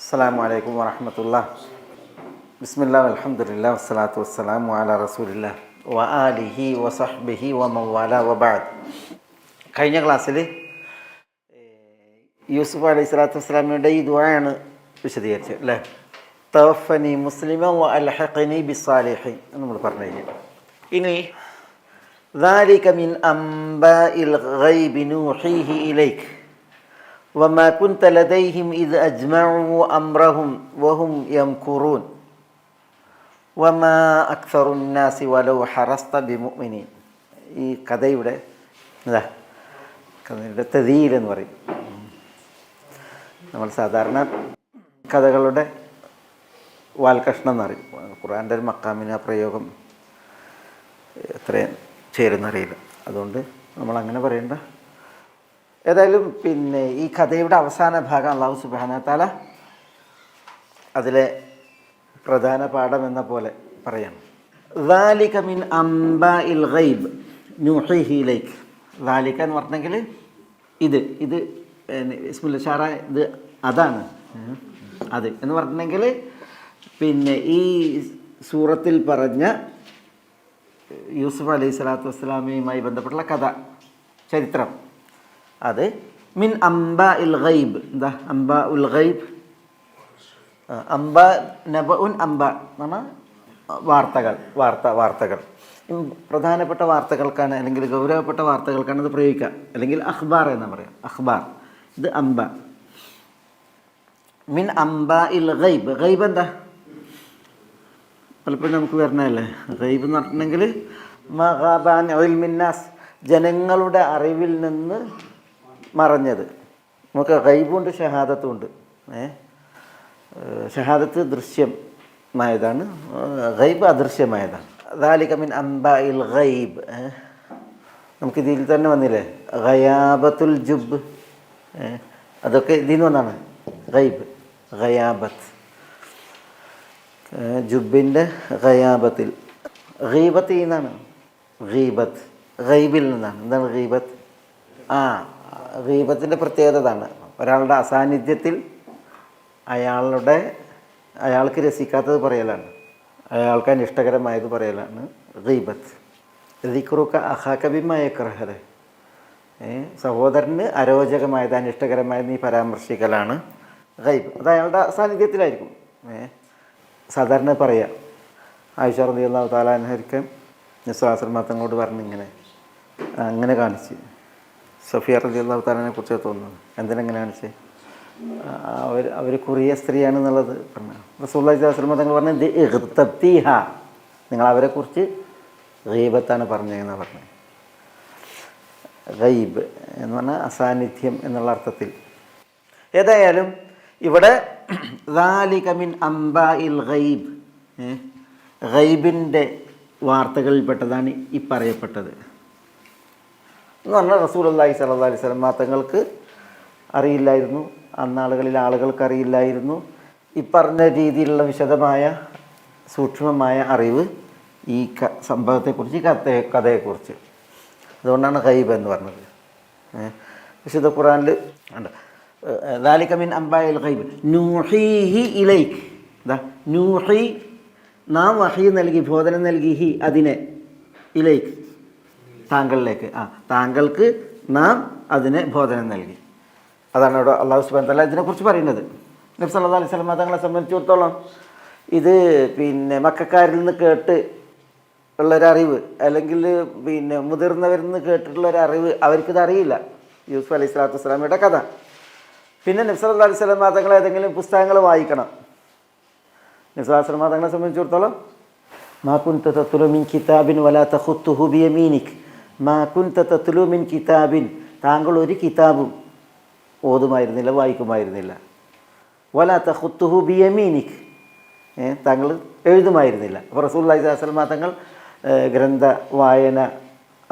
അസ്സലാമു അലൈക്കും വറഹ്മത്തുള്ളാഹി. ബിസ്മില്ലാഹി വൽഹംദുലില്ലാഹി വസ്സലാത്തു വസ്സലാമു അലാ റസൂലില്ലാഹി വ ആലിഹി വസഹ്ബിഹി വമൻവാല വബഅദ്. കഴിഞ്ഞ ക്ലാസ്സിൽ യൂസുഫ് അലൈഹി സ്വലാത്തു വസ്സലാമിയുടെ ഈ ദുആയാണ് വിശദീകരിച്ചത് അല്ലേ? തവഫനി മുസ്ലിമൻ വ അൽഹഖനി ബിസ്സാലിഹീൻ എന്ന് നമ്മൾ പറഞ്ഞു കഴിഞ്ഞു. ഇനി ذلك من أنباء الغيب نوحيه إليك وما كنت لديهم إذ أجمعوا أمرهم وهم يمكرون وما أكثر الناس ولو حرصت بمؤمنين. ഈ കഥയുടെ കഥയുടെ തദീൽ എന്ന് പറയും. നമ്മൾ സാധാരണ കഥകളുടെ വാൽകഷ്ണം എന്നറിയും. ഖുർആൻ്റെ ഒരു മക്കാമിന് ആ പ്രയോഗം എത്രയും ചേരുന്നറിയില്ല, അതുകൊണ്ട് നമ്മളങ്ങനെ പറയേണ്ട. ഏതായാലും ഈ കഥയുടെ അവസാന ഭാഗം അല്ലാഹു സുബ്ഹാനഹു വ തആല അതിലെ പ്രധാന പാഠം എന്ന പോലെ പറയണം. ذَلِكَ مِنْ أَنْبَاءِ الْغَيْبِ نُوحِيهِ إِلَيْكَ. ذَلِكَ എന്ന് പറഞ്ഞെങ്കിൽ ഇത് ഇസ്മുൽ ഇശാറ, ഇത് അതാണ്, അത് എന്ന് പറഞ്ഞെങ്കിൽ ഈ സൂറത്തിൽ പറഞ്ഞ യൂസുഫ് അലൈഹി സ്വലാത്തു വസ്സലാമയുമായി ബന്ധപ്പെട്ടുള്ള കഥ, ചരിത്രം, അത് മിൻ അംബാ ഇൽ ഗൈബ്. എന്താ അംബാ ഉൽ ഗൈബ്? അംബാ നബഉൻ അംബാ എന്ന് പറഞ്ഞാൽ വാർത്തകൾ പ്രധാനപ്പെട്ട വാർത്തകൾക്കാണ്, അല്ലെങ്കിൽ ഗൗരവപ്പെട്ട വാർത്തകൾക്കാണ് ഇത് പ്രയോഗിക്കുക, അല്ലെങ്കിൽ അഖ്ബാർ എന്ന് പറയാം. അഖ്ബാർ, ഇത് അംബ. മിൻ അംബാ ഇൽ ഗൈബ്. ഗൈബ് എന്താ? പലപ്പോഴും നമുക്ക് വരണല്ലേ ഗൈബ് എന്ന് പറഞ്ഞിട്ടുണ്ടെങ്കിൽ മഗാബാൻ ഇൽമിന്നാസ്, ജനങ്ങളുടെ അറിവിൽ നിന്ന് മറഞ്ഞത്. നമുക്ക് ഗൈബുണ്ട്, ഷഹാദത്തും ഉണ്ട്. ഷഹാദത്ത് ദൃശ്യമായതാണ്, ഗൈബ് അദൃശ്യമായതാണ്. ദാലിക മിൻ അംബാഇൽ ഗൈബ്. നമുക്കിതിൽ തന്നെ വന്നില്ലേ ഗയാബത്തുൽ ജുബ്, അതൊക്കെ ഇതിൽ നിന്ന് വന്നാണ്. ഗൈബ്, ഗയാബത്ത്, ജുബിൻ്റെ ഗയാബത്തിൽ. ഗീബത്ത് എന്നാണ്, ഗീബത്ത് ഗൈബിൽ നിന്നാണ്. എന്താണ് ഗീബത്ത്? ഗീബത്തിൻ്റെ പ്രത്യേകത അതാണ്. ഒരാളുടെ അസാന്നിധ്യത്തിൽ അയാൾക്ക് രസിക്കാത്തത് പറയലാണ്, അയാൾക്ക് അനിഷ്ടകരമായത് പറയലാണ് ഗീബത്ത്. ദിക്റുക അഖാക ബിമാ യക്റഹ്. സഹോദരന് അരോചകമായത്, അനിഷ്ടകരമായത് നീ പരാമർശിക്കലാണ് ഗൈബ്. അത് അയാളുടെ സാന്നിധ്യത്തിലായിരിക്കും. സാധാരണ പറയാം. ആയിഷ റളിയല്ലാഹു തആല അൻഹയ്ക്ക് നിസ്വാശ്രമ തങ്ങളോട് പറഞ്ഞിങ്ങനെ, അങ്ങനെ കാണിച്ച്. സഫിയ റളിയല്ലാഹു തആലയെ കുറിച്ച് തോന്നുന്നു. എന്തിനെങ്ങനെ കാണിച്ച്? അവർ കുറിയ സ്ത്രീയാണെന്നുള്ളത് പറഞ്ഞു. റസൂലുള്ളാഹി സ്വല്ലല്ലാഹു അലൈഹി വസല്ലം തങ്ങൾ പറഞ്ഞത് ഇഗ്തബ്തീഹ, നിങ്ങൾ അവരെക്കുറിച്ച് ഗൈബത്താണ് പറഞ്ഞതെന്നാണ് പറഞ്ഞത്. ഗൈബ് എന്ന് പറഞ്ഞാൽ അസാന്നിധ്യം എന്നുള്ള അർത്ഥത്തിൽ. ഏതായാലും ഇവിടെ ذَلِكَ مِنْ أَنْبَاءِ الْغَيْبِ, ഗൈബിൻ്റെ വാർത്തകളിൽപ്പെട്ടതാണ് ഈ പറയപ്പെട്ടത് എന്ന് പറഞ്ഞാൽ റസൂലുള്ളാഹി സ്വല്ലല്ലാഹി അലൈഹി വസല്ലം തങ്ങൾക്ക് അറിയില്ലായിരുന്നു, അന്നാളുകളിൽ ആളുകൾക്ക് അറിയില്ലായിരുന്നു ഈ പറഞ്ഞ രീതിയിലുള്ള വിശദമായ സൂക്ഷ്മമായ അറിവ് ഈ സംഭവത്തെക്കുറിച്ച്, ഈ കഥയെക്കുറിച്ച്. അതുകൊണ്ടാണ് ഗൈബ് എന്ന് പറഞ്ഞത്. വിശുദ്ധ ഖുർആനിൽ ഉണ്ട് ذَلِكَ مِنْ أَنْبَاءِ الْغَيْبِ نُوحِيهِ إِلَيْكَ. നൂഹി, നാം വഹി നൽകി, ബോധനം നൽകി, ഹി അതിനെ, ഇലൈക്ക് താങ്കളിലേക്ക്, താങ്കൾക്ക് നാം അതിനെ ബോധനം നൽകി. അതാണ് ഇവിടെ അല്ലാഹു സുബ്ഹാനഹു വ തആല ഇതിനെക്കുറിച്ച് പറയുന്നത്. നബി സല്ലല്ലാഹു അലൈഹി വസല്ലം തങ്ങളെ സംബന്ധിച്ചിടത്തോളം ഇത് മക്കക്കാരിൽ നിന്ന് കേട്ട് ഉള്ളൊരറിവ്, അല്ലെങ്കിൽ മുതിർന്നവരിൽ നിന്ന് കേട്ടിട്ടുള്ളൊരറിവ് അവർക്കിത് അറിയില്ല. യൂസുഫ് അലൈഹി സ്വലാത്തു വസ്സലാമയുടെ കഥ. പിന്നെ നബി സല്ലല്ലാഹു അലൈഹി വസല്ലം തങ്ങൾ ഏതെങ്കിലും പുസ്തകങ്ങൾ വായിക്കണം. നബി സല്ലല്ലാഹു അലൈഹി വസല്ലം തങ്ങളെ സംബന്ധിച്ചിടത്തോളം മാ കുൻത തത്ലു മിൻ കിതാബിൻ വലാ തഖുത്തുഹു ബിയമീനിക്, മാ കുൻത തത്ലു മിൻ കിതാബിൻ, താങ്കൾ ഒരു കിതാബും ഓതുമായിരുന്നില്ല, വായിക്കുമായിരുന്നില്ല. വലാ തഖുത്തുഹു ബിയമീനിക്, താങ്കൾ എഴുതുമായിരുന്നില്ല. അപ്പോൾ റസൂലുള്ളാഹി സ്വല്ലല്ലാഹു അലൈഹി വസല്ലം തങ്ങൾ ഗ്രന്ഥ വായന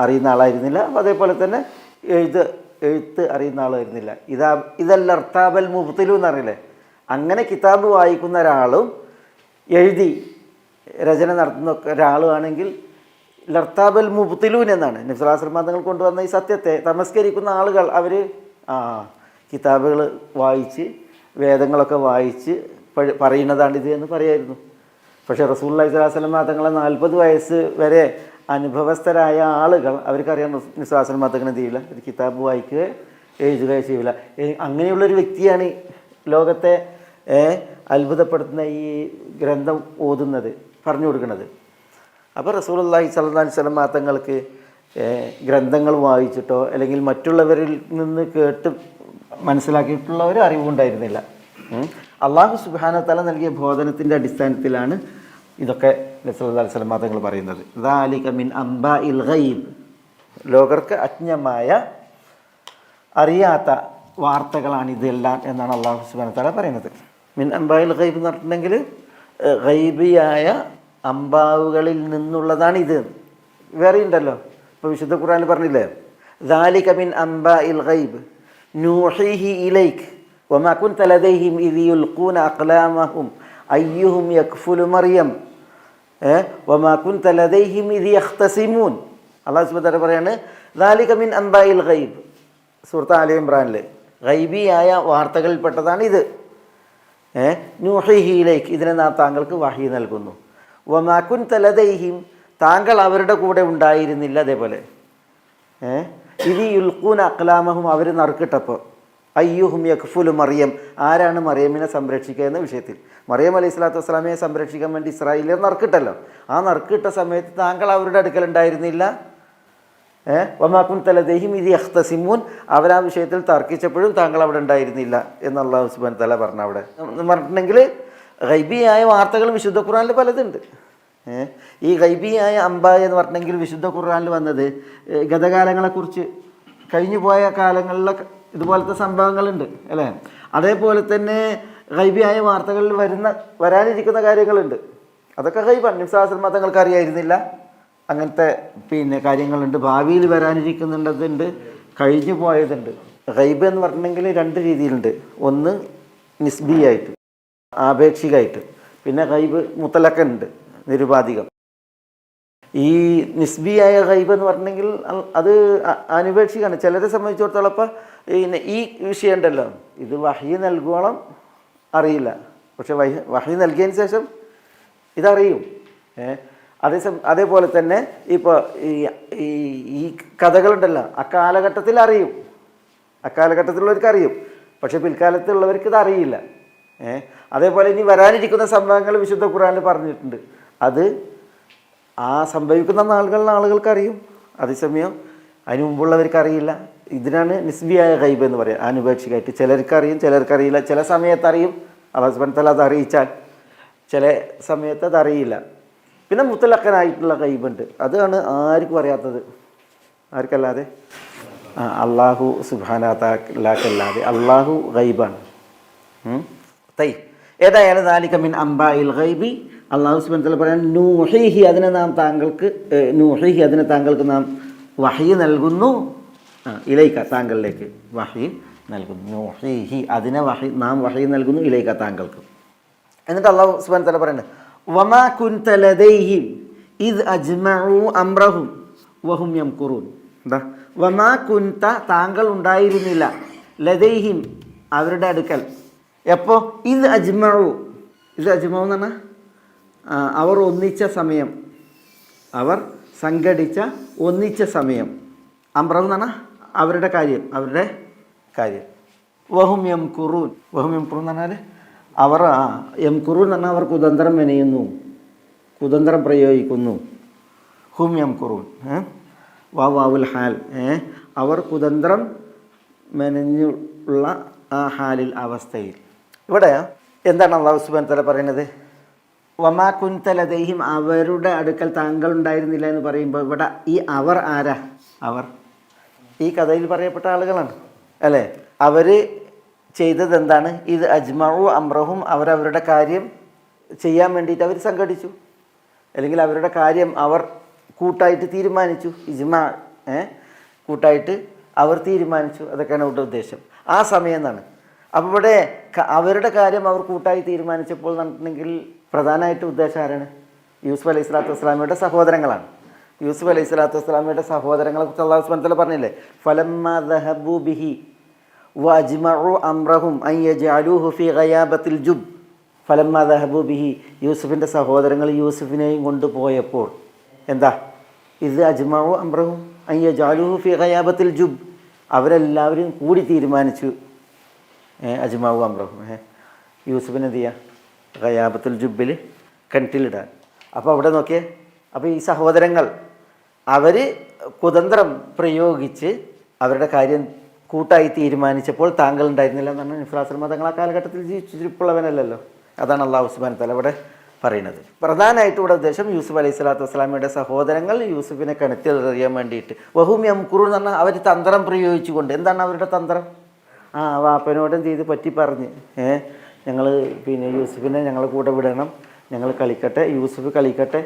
അറിയുന്ന ആളായിരുന്നില്ല. അപ്പോൾ അതേപോലെ തന്നെ എഴുത്ത് അറിയുന്ന ആളായിരുന്നില്ല. ഇതല്ലർത്താബൽ മുബ്തിലു എന്നറിയില്ലേ, അങ്ങനെ കിതാബ് വായിക്കുന്ന ഒരാളും എഴുതി രചന നടത്തുന്ന ഒരാളുമാണെങ്കിൽ ലർത്താബൽ മുബ്തിലൂൻ എന്നാണ് നബി സല്ലല്ലാഹു അലൈഹി വസല്ലം തങ്ങൾ കൊണ്ടുവന്ന ഈ സത്യത്തെ തമസ്കരിക്കുന്ന ആളുകൾ. അവർ കിതാബുകൾ വായിച്ച് വേദങ്ങളൊക്കെ വായിച്ച് പറയുന്നതാണിത് എന്ന് പറയായിരുന്നു. പക്ഷേ റസൂലുള്ളാഹി സ്വല്ലല്ലാഹു അലൈഹി വസല്ലം തങ്ങളെ 40 വയസ്സ് വരെ അനുഭവസ്ഥരായ ആളുകൾ അവർക്കറിയാം നബി സ്വല്ലല്ലാഹു അലൈഹി വസല്ലം തങ്ങൾ എന്ത് ചെയ്യില്ല, ഒരു കിതാബ് വായിക്കുക എഴുതുകയോ ചെയ്യില്ല. അങ്ങനെയുള്ളൊരു വ്യക്തിയാണ് ലോകത്തെ അത്ഭുതപ്പെടുത്തുന്ന ഈ ഗ്രന്ഥം ഓതുന്നത്, പറഞ്ഞു കൊടുക്കുന്നത്. അപ്പോൾ റസൂലുള്ളാഹി സ്വല്ലല്ലാഹു അലൈഹി വസല്ലം തങ്ങൾക്ക് ഗ്രന്ഥങ്ങൾ വായിച്ചിട്ടോ അല്ലെങ്കിൽ മറ്റുള്ളവരിൽ നിന്ന് കേട്ട് മനസ്സിലാക്കിയിട്ടുള്ള ഒരു അറിവുണ്ടായിരുന്നില്ല. അള്ളാഹു സുബ്ഹാനഹു വ തആല നൽകിയ ബോധനത്തിൻ്റെ അടിസ്ഥാനത്തിലാണ് ഇതൊക്കെ റസൂലുള്ളാഹി സ്വല്ലല്ലാഹു അലൈഹി വസല്ലം തങ്ങൾ പറയുന്നത്. ദാലിക മിൻ അംബാഇൽ ഗൈബ്, ലോകർക്ക് അജ്ഞമായ അറിയാത്ത വാർത്തകളാണ് ഇതെല്ലാം എന്നാണ് അള്ളാഹു സുബ്ഹാനഹു വ തആല പറയുന്നത്. മിൻ അംബാഇൽ ഗൈബ് എന്ന് പറഞ്ഞിട്ടുണ്ടെങ്കിൽ ഗൈബിയായ അമ്പാവുകളിൽ നിന്നുള്ളതാണ് ഇത്. വേറെ ഉണ്ടല്ലോ, ഇപ്പോൾ വിശുദ്ധ ഖുർആനിൽ പറഞ്ഞില്ലേ, ദാലിക മിൻ അംബാഇൽ ഗൈബ് നൂഹിഹി ഇലൈക് വമാ കുൻത ലദൈഹിം ഇദ് യുൽഖൂന അഖ്ലാമഹും അയ്യുഹും യക്ഫുലു മറിയം വമാ കുൻത ലദൈഹിം ഇദ് യഖ്തസിമൂൻ. അല്ലാഹു സുബ്ഹാനഹു വ തആല പറയാണ് ദാലിക മിൻ അംബാഇൽ ഗൈബ്, സൂറത്ത് ആലി ഇംറാനിൽ ഗൈബിയായ വാർത്തകളിൽപ്പെട്ടതാണ് ഇത്. നൂഹിഹി ഇലൈക്, ഇതിനെ നാം താങ്കൾക്ക് വഹി നൽകുന്നു. വമാ കുൻത ലദൈഹിം, താങ്കൾ അവരുടെ കൂടെ ഉണ്ടായിരുന്നില്ല. അതേപോലെ ഇദ് യുൽഖൂന അഖ്ലാമഹും, അവർ നറുക്കിട്ടപ്പോൾ അയ്യുഹും യക്ഫുലു മറിയം, ആരാണ് മറിയമിനെ സംരക്ഷിക്കുക എന്ന വിഷയത്തിൽ. മറിയം അലൈഹി സ്വലാത്തു വസ്സലാമയെ സംരക്ഷിക്കാൻ വേണ്ടി ഇസ്രായേലിയർ നറുക്കിട്ടല്ലോ, ആ നറുക്കിട്ട സമയത്ത് താങ്കൾ അവരുടെ അടുക്കൽ ഉണ്ടായിരുന്നില്ല. വമാ കുൻത ലദൈഹിം ഇദ് യഖ്തസിമൂൻ, അവർ ആ വിഷയത്തിൽ തർക്കിച്ചപ്പോഴും താങ്കൾ അവിടെ ഉണ്ടായിരുന്നില്ല എന്ന് അല്ലാഹു സുബ്ഹാനഹു വ തആല പറഞ്ഞു. അവിടെ പറഞ്ഞിട്ടുണ്ടെങ്കിൽ ഗൈബിയായ വാർത്തകൾ വിശുദ്ധ ഖുർആനിൽ പലതുണ്ട്. ഈ ഗൈബിയായ അംബായ എന്ന് പറഞ്ഞിട്ടുണ്ടെങ്കിൽ വിശുദ്ധ ഖുർആനിൽ വന്നത് ഗതകാലങ്ങളെക്കുറിച്ച്, കഴിഞ്ഞു പോയ കാലങ്ങളിലെ ഇതുപോലത്തെ സംഭവങ്ങളുണ്ട് അല്ലേ. അതേപോലെ തന്നെ ഗൈബിയായ വാർത്തകളിൽ വരാനിരിക്കുന്ന കാര്യങ്ങളുണ്ട്. അതൊക്കെ ഗൈബാണ്. നബി സ്വല്ലല്ലാഹു അലൈഹി വസല്ലം തങ്ങൾക്ക് അറിയായിരുന്നില്ല. അങ്ങനത്തെ കാര്യങ്ങളുണ്ട്, ഭാവിയിൽ വരാനിരിക്കുന്നുണ്ടതുണ്ട്, കഴിഞ്ഞു പോയതുണ്ട്. ഗൈബ് എന്ന് പറഞ്ഞിട്ടുണ്ടെങ്കിൽ 2 രീതിയിലുണ്ട്. ഒന്ന് നിസ്ബിയായിട്ട്, ആപേക്ഷികമായിട്ട്, പിന്നെ ഗൈബ് മുത്തലക്കുണ്ട്, നിരുപാധികം. ഈ നിസ്ബിയായ ഗൈബ് എന്ന് പറഞ്ഞിട്ടുണ്ടെങ്കിൽ അത് ആനുപേക്ഷികമാണ്. ചിലരെ സംബന്ധിച്ചിടത്തോളം ഇപ്പോൾ ഈ വിഷയം ഉണ്ടല്ലോ, ഇത് വഹി നൽകുവോളം അറിയില്ല, പക്ഷെ വഹി നൽകിയതിന് ശേഷം ഇതറിയും. അതേപോലെ തന്നെ ഇപ്പോൾ ഈ കഥകളുണ്ടല്ലോ, അക്കാലഘട്ടത്തിൽ അറിയും, അക്കാലഘട്ടത്തിലുള്ളവർക്ക് അറിയും, പക്ഷെ പിൽക്കാലത്തുള്ളവർക്ക് ഇത് അറിയില്ല. അതേപോലെ ഇനി വരാനിരിക്കുന്ന സംഭവങ്ങൾ വിശുദ്ധ ഖുർആനിൽ പറഞ്ഞിട്ടുണ്ട്. അത് ആ സംഭവിക്കുന്ന ആളുകൾക്ക് അറിയും, അതേസമയം അതിന് മുമ്പുള്ളവർക്ക് അറിയില്ല. ഇതിനാണ് നിസ്ബിയായ ഗൈബ് എന്ന് പറയുക, ആനുപേക്ഷികമായിട്ട്. ചിലർക്കറിയും, ചിലർക്കറിയില്ല. ചില സമയത്ത് അറിയും, അല്ലാഹു സുബ്ഹാനഹു വ തആല അത് അറിയിച്ചാൽ, ചില സമയത്ത് അതറിയില്ല. പിന്നെ മുത്തലക്കനായിട്ടുള്ള ഗൈബുണ്ട്, അതാണ് ആർക്കും അറിയാത്തത്. ആർക്കല്ലാതെ? അള്ളാഹു സുബ്ഹാനഹു വ തആലക്കല്ലാതെ. അള്ളാഹു ഗൈബാണ്. ഏതായാലും ദാലിക മിൻ അംബാഇൽ ഗൈബി, അള്ളാഹു സുബ്ഹാനഹു വ തആല പറയാൻ നൂഹിഹി, അതിനെ താങ്കൾക്ക് നാം വഹി നൽകുന്നു. ഇലൈക, താങ്കളിലേക്ക് വഹി നൽകുന്നു. നൂഹിഹി, അതിനെ നാം വഹി നൽകുന്നു ഇലൈക, താങ്കൾക്ക്. എന്നിട്ട് അള്ളാഹു സുബ്ഹാനഹു വ തആല പറയുന്നത് വമാ കുൻത ലദൈഹിം ഇദ് അജ്മഉ അംറഹും വഹും യംകുറൂൻ. എന്താ? വമാ കുൻത, താങ്കൾ ഉണ്ടായിരുന്നില്ല, ലദൈഹിം, അവരുടെ അടുക്കൽ. എപ്പോൾ? ഇദ് അജ്മഉ എന്ന് പറഞ്ഞാൽ അവർ ഒന്നിച്ച സമയം, അവർ സംഘടിച്ച ഒന്നിച്ച സമയം. അംറഹു എന്ന് പറഞ്ഞാൽ അവരുടെ കാര്യം. വഹും യംകുറൂൻ എന്ന് പറഞ്ഞാൽ അവർ യംകുറൂൻ എന്ന് പറഞ്ഞാൽ അവർ കുതന്ത്രം മെനയുന്നു, കുതന്ത്രം പ്രയോഗിക്കുന്നു. ഹും യംകുറൂൻ, വാവുൽ ഹാൽ, അവർ കുതന്ത്രം മെനഞ്ഞുള്ള ആ ഹാലിൽ, അവസ്ഥയിൽ. ഇവിടെ എന്താണ് അല്ലാഹു സുബ്ഹാനഹു വ തആല പറയുന്നത്? വമാ കുൻത ലദൈഹിം, അവരുടെ അടുക്കൽ താങ്കൾ ഉണ്ടായിരുന്നില്ല എന്ന് പറയുമ്പോൾ ഇവിടെ ഈ അവർ ആരാ? അവർ ഈ കഥയിൽ പറയപ്പെട്ട ആളുകളാണ് അല്ലേ. അവർ ചെയ്തത് എന്താണ്? ഇത് അജ്മഉ അംറഹും, അവരവരുടെ കാര്യം ചെയ്യാൻ വേണ്ടിയിട്ട് അവർ സംഘടിച്ചു, അല്ലെങ്കിൽ അവരുടെ കാര്യം അവർ കൂട്ടായിട്ട് തീരുമാനിച്ചു. ഇജ്മാ, കൂട്ടായിട്ട് അവർ തീരുമാനിച്ചു. അതൊക്കെയാണ് ഇവിടെ ഉദ്ദേശം. ആ സമയം എന്നാണ്. അപ്പോൾ ഇവിടെ അവരുടെ കാര്യം അവർ കൂട്ടായി തീരുമാനിച്ചപ്പോൾ നടന്നിട്ടുണ്ടെങ്കിൽ പ്രധാനമായിട്ട് ഉദ്ദേശം ആരാണ്? യൂസുഫ് അലൈഹി സ്വലാത്തു വസ്സലാമയുടെ സഹോദരങ്ങളാണ്. യൂസുഫ് അലൈഹി സ്വലാത്തു വസ്സലാമയുടെ സഹോദരങ്ങളെ കുറിച്ച് അല്ലാഹു സുബ്ഹാനഹു വ തആല പറഞ്ഞില്ലേ, ഫലമ്മാ ദഹബൂ ബിഹി വഅജ്മഉ അംറഹും അൻ യജ്അലൂഹു ഫീ ഗയാബത്തിൽ ജുബ് ഫലമ്മാ ദഹബൂ ബിഹി. യൂസുഫിൻ്റെ സഹോദരങ്ങൾ യൂസുഫിനെയും കൊണ്ടുപോയപ്പോൾ എന്താ, ഇത് അജ്മഉ അംറഹും അൻ യജ്അലൂഹു ഫീ ഗയാബത്തിൽ ജുബ്, അവരെല്ലാവരും കൂടി തീരുമാനിച്ചു അജ്മഉ അംറഹും യൂസുഫിനെ എന്ത് ചെയ്യുക, ഗയാബത്തുൽ ജുബിൽ കിണറ്റിലിടാൻ. അപ്പോൾ അവിടെ നോക്കിയേ, അപ്പോൾ ഈ സഹോദരങ്ങൾ അവർ കുതന്ത്രം പ്രയോഗിച്ച് അവരുടെ കാര്യം കൂട്ടായി തീരുമാനിച്ചപ്പോൾ താങ്കൾ ഉണ്ടായിരുന്നില്ല എന്ന് പറഞ്ഞാൽ നബി തങ്ങൾ ആ കാലഘട്ടത്തിൽ ജീവിച്ചിരിപ്പുള്ളവനല്ലല്ലോ. അതാണ് അല്ലാഹു സുബ്ഹാനഹു വ തആല ഇവിടെ പറയുന്നത്. പ്രധാനമായിട്ട് ഇവിടെ ഉദ്ദേശം യൂസുഫ് അലൈഹി സ്വലാത്തു വസ്സലാമയുടെ സഹോദരങ്ങൾ യൂസുഫിനെ കിണറ്റിലെറിയാൻ വേണ്ടിയിട്ട് വഹും യംകുറൂൻ എന്ന് പറഞ്ഞാൽ അവർ തന്ത്രം പ്രയോഗിച്ചുകൊണ്ട്. എന്താണ് അവരുടെ തന്ത്രം? വാപ്പനോട് എന്ത് ചെയ്ത് പറ്റി പറഞ്ഞ് ഞങ്ങൾ പിന്നെ യൂസുഫിനെ ഞങ്ങളെ കൂടെ വിടണം, ഞങ്ങൾ കളിക്കട്ടെ, യൂസുഫ് കളിക്കട്ടെ,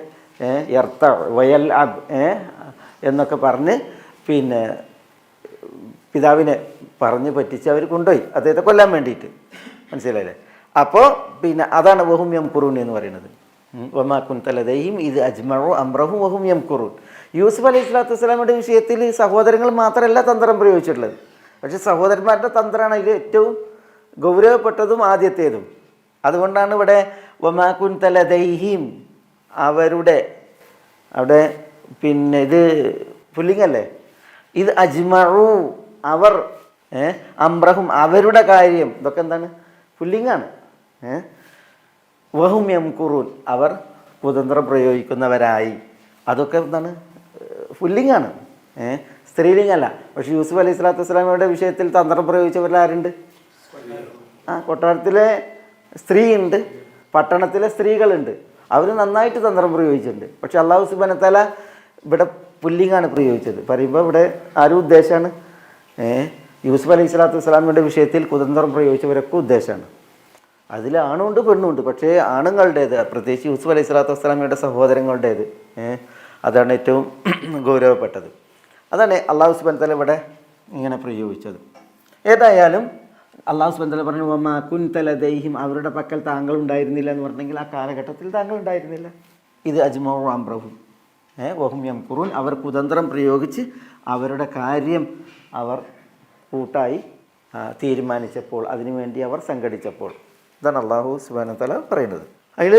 എർത്ത വയൽ അബ് എന്നൊക്കെ പറഞ്ഞ് പിന്നെ പിതാവിനെ പറഞ്ഞ് പറ്റിച്ച് അവർ കൊണ്ടുപോയി അദ്ദേഹത്തെ കൊല്ലാൻ വേണ്ടിയിട്ട്. മനസ്സിലായില്ലേ? അപ്പോൾ പിന്നെ അതാണ് വഹും യംകുറൂൻ എന്ന് പറയുന്നത്. വമാ കുൻത ലദൈഹിം ഇദ് അജ്മഉ അംറഹും വഹും യംകുറൂൻ. യൂസുഫ് അലൈഹി സ്വലാത്തു വസ്സലാമയുടെ വിഷയത്തിൽ സഹോദരങ്ങൾ മാത്രമല്ല തന്ത്രം പ്രയോഗിച്ചിട്ടുള്ളത്, പക്ഷേ സഹോദരന്മാരുടെ തന്ത്രമാണ് അതിൽ ഏറ്റവും ഗൗരവപ്പെട്ടതും ആദ്യത്തേതും. അതുകൊണ്ടാണ് ഇവിടെ വമാ കുൻത ലദൈഹിം അവരുടെ, അവിടെ പിന്നെ ഇത് പുല്ലിംഗല്ലേ, ഇത് അജ്മഉ അവർ, അംറഹും അവരുടെ കാര്യം, ഇതൊക്കെ എന്താണ്, പുല്ലിംഗാണ്. വഹും യംകുറൂൻ അവർ കുതന്ത്രം പ്രയോഗിക്കുന്നവരായി, അതൊക്കെ എന്താണ്, പുല്ലിംഗാണ്, സ്ത്രീലിംഗല്ല. പക്ഷേ യൂസുഫ് അലൈഹി സ്വലാത്തു വസ്സലാമയുടെ വിഷയത്തിൽ തന്ത്രം പ്രയോഗിച്ചവരാരുണ്ട്? കൊട്ടാരത്തിലെ സ്ത്രീയുണ്ട്, പട്ടണത്തിലെ സ്ത്രീകളുണ്ട്, അവർ നന്നായിട്ട് തന്ത്രം പ്രയോഗിച്ചിട്ടുണ്ട്. പക്ഷെ അല്ലാഹു സുബ്ഹാനഹു വ തആല ഇവിടെ പുല്ലിംഗാണ് പ്രയോഗിച്ചത്. പറയുമ്പോൾ ഇവിടെ ആരും ഉദ്ദേശമാണ് യൂസുഫ് അലൈഹി സ്വലാത്തു വസ്സലാമയുടെ വിഷയത്തിൽ കുതന്ത്രം പ്രയോഗിച്ചവരൊക്കെ ഉദ്ദേശമാണ്. അതിൽ ആണുണ്ട് പെണ്ണുണ്ട്, പക്ഷേ ആണുങ്ങളുടേത്, പ്രത്യേകിച്ച് യൂസുഫ് അലൈഹി സ്വലാത്തു വസ്സലാമയുടെ സഹോദരങ്ങളുടേത് അതാണ് ഏറ്റവും ഗൗരവപ്പെട്ടത്. അതാണ് അല്ലാഹു സുബ്ഹാനഹു വ തആല ഇവിടെ ഇങ്ങനെ പ്രയോഗിച്ചത്. ഏതായാലും അല്ലാഹു സുബ്ഹാനഹു വ തആല പറഞ്ഞു വമാ കുൻത ലദൈഹിം അവരുടെ പക്കൽ താങ്കൾ ഉണ്ടായിരുന്നില്ല എന്ന് പറഞ്ഞെങ്കിൽ ആ കാലഘട്ടത്തിൽ താങ്കൾ ഉണ്ടായിരുന്നില്ല. ഇത് അജ്മഉ അംറഹും വഹും യംകുറൂൻ അവർ കുതന്ത്രം പ്രയോഗിച്ച് അവരുടെ കാര്യം അവർ കൂട്ടായി തീരുമാനിച്ചപ്പോൾ, അതിനുവേണ്ടി അവർ സംഘടിച്ചപ്പോൾ. ഇതാണ് അല്ലാഹു സുബ്ഹാനഹു വ തആല പറയുന്നത്. അതിൽ